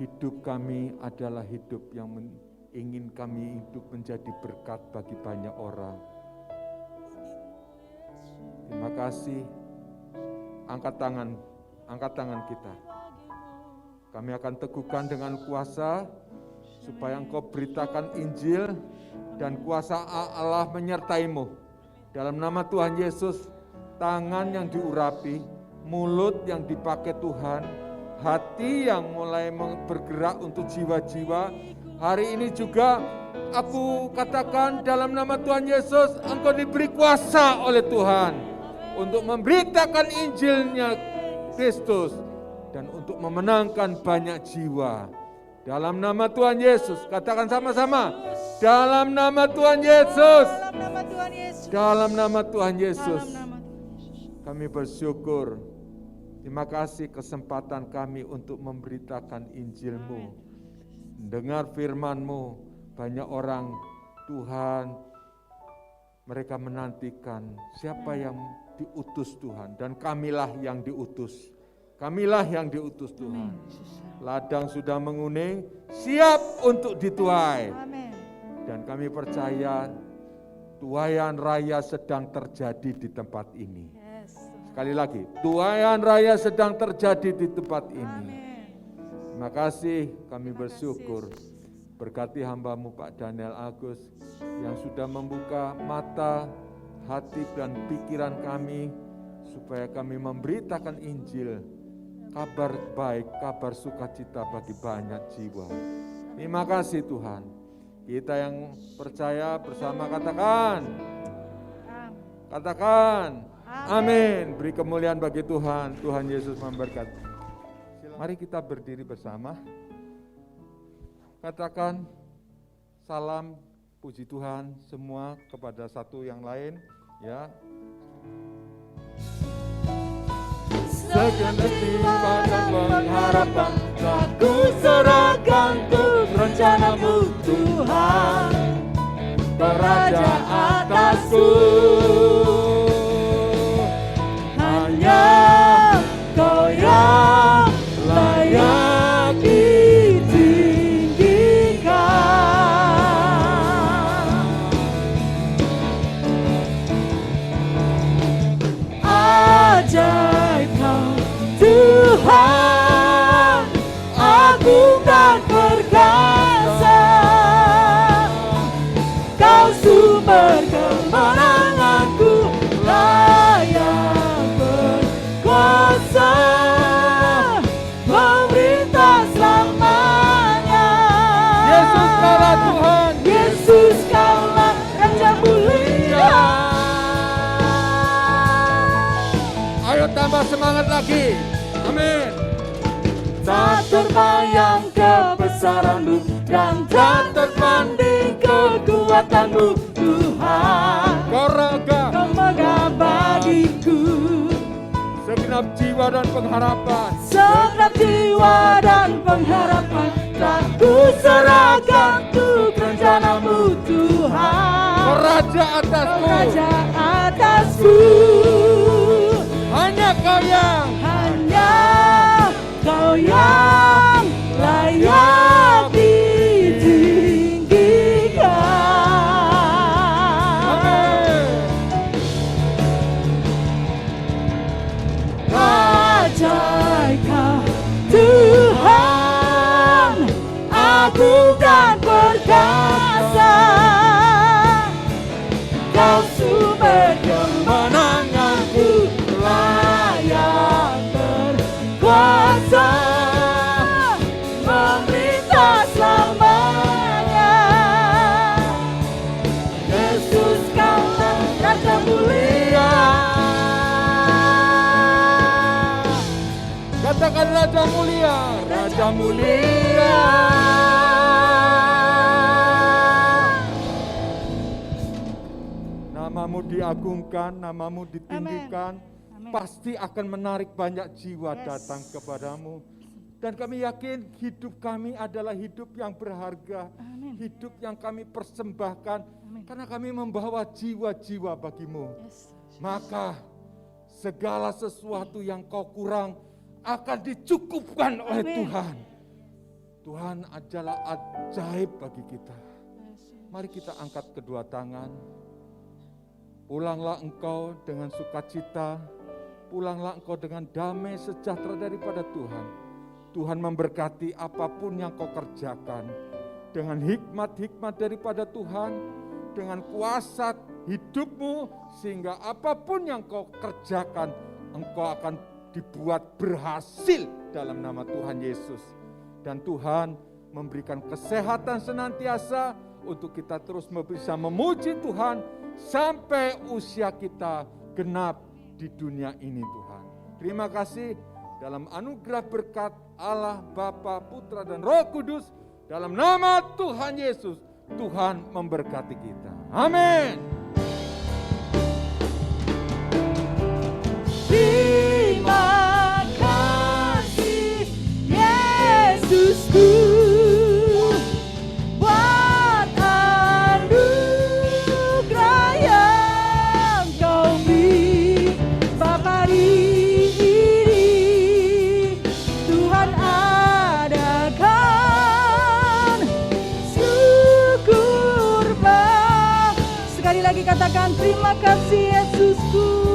Hidup kami adalah hidup yang ingin kami hidup menjadi berkat bagi banyak orang. Terima kasih. Angkat tangan kita. Kami akan teguhkan dengan kuasa supaya Engkau beritakan Injil dan kuasa Allah menyertai-Mu. Dalam nama Tuhan Yesus, tangan yang diurapi, mulut yang dipakai Tuhan, hati yang mulai bergerak untuk jiwa-jiwa. Hari ini juga aku katakan dalam nama Tuhan Yesus, Engkau diberi kuasa oleh Tuhan untuk memberitakan Injilnya Kristus dan untuk memenangkan banyak jiwa. Dalam nama Tuhan Yesus, katakan sama-sama. Dalam nama Tuhan Yesus. Dalam nama Tuhan Yesus. Kami bersyukur. Terima kasih kesempatan kami untuk memberitakan Injil-Mu. Dengar firman-Mu, banyak orang Tuhan, mereka menantikan siapa yang diutus Tuhan, dan kamilah yang diutus. Kamilah yang diutus Tuhan. Ladang sudah menguning, siap untuk dituai. Dan kami percaya tuaian raya sedang terjadi di tempat ini. Sekali lagi, tuaian raya sedang terjadi di tempat ini. Terima kasih, kami bersyukur. Berkati hamba-Mu Pak Daniel Agus yang sudah membuka mata, hati dan pikiran kami supaya kami memberitakan Injil, kabar baik, kabar sukacita bagi banyak jiwa. Terima kasih Tuhan. Kita yang percaya bersama katakan amin. Beri kemuliaan bagi Tuhan. Tuhan Yesus memberkati. Mari kita berdiri bersama. Katakan salam puji Tuhan semua kepada satu yang lain, ya. Segenap jiwa dan pengharapan telah ku serahkan untuk rencana-Mu Tuhan, Beraja atasku. Hanya Kau yang layak ditinggikan. Ajaib Kau Tuhan, agung dan perkasa. Kau sumber kemenanganku, layak berkuasa, memerintah selamanya. Yesus Kaulah Tuhan. Yesus Kaulah Raja mulia. Ayo tambah semangat lagi. Amin. Tak terbayang kebesaran-Mu dan tak tertanding kekuatan-Mu Tuhan. Kau raga Kau megah bagiku, segenap jiwa dan pengharapan. segenap jiwa dan pengharapan telah ku serahkan untuk rencana-Mu Tuhan. Kau Raja atasku. Raja atasku. Hanya Kau yang Kau yang layak ditinggikan. Ajaib Kau Tuhan. berkuasa memerintah selamanya. Yesus kaulah Raja mulia. Katakan Raja mulia, Raja mulia. Namamu diagungkan, namamu ditinggikan, Amin. pasti akan menarik banyak jiwa Yes. datang kepadamu. Dan kami yakin hidup kami adalah hidup yang berharga, Amin. hidup yang kami persembahkan, Amin. karena kami membawa jiwa-jiwa bagimu. Yes. Maka segala sesuatu yang kau kurang akan dicukupkan oleh Amin. Tuhan. Tuhan adalah ajaib bagi kita. Mari kita angkat kedua tangan. Pulanglah engkau dengan sukacita, pulanglah engkau dengan damai sejahtera daripada Tuhan. Tuhan memberkati apapun yang kau kerjakan. Dengan hikmat-hikmat daripada Tuhan, dengan kuasa hidupmu, sehingga apapun yang kau kerjakan, engkau akan dibuat berhasil dalam nama Tuhan Yesus. Dan Tuhan memberikan kesehatan senantiasa untuk kita terus bisa memuji Tuhan sampai usia kita genap di dunia ini Tuhan. Terima kasih dalam anugerah berkat Allah Bapa, Putra dan Roh Kudus, dalam nama Tuhan Yesus, Tuhan memberkati kita. Amin. Terima kasih Yesusku buat anugerah yang kau beri. Bapa ini Tuhan adakan syukur. Sekali lagi katakan terima kasih Yesusku.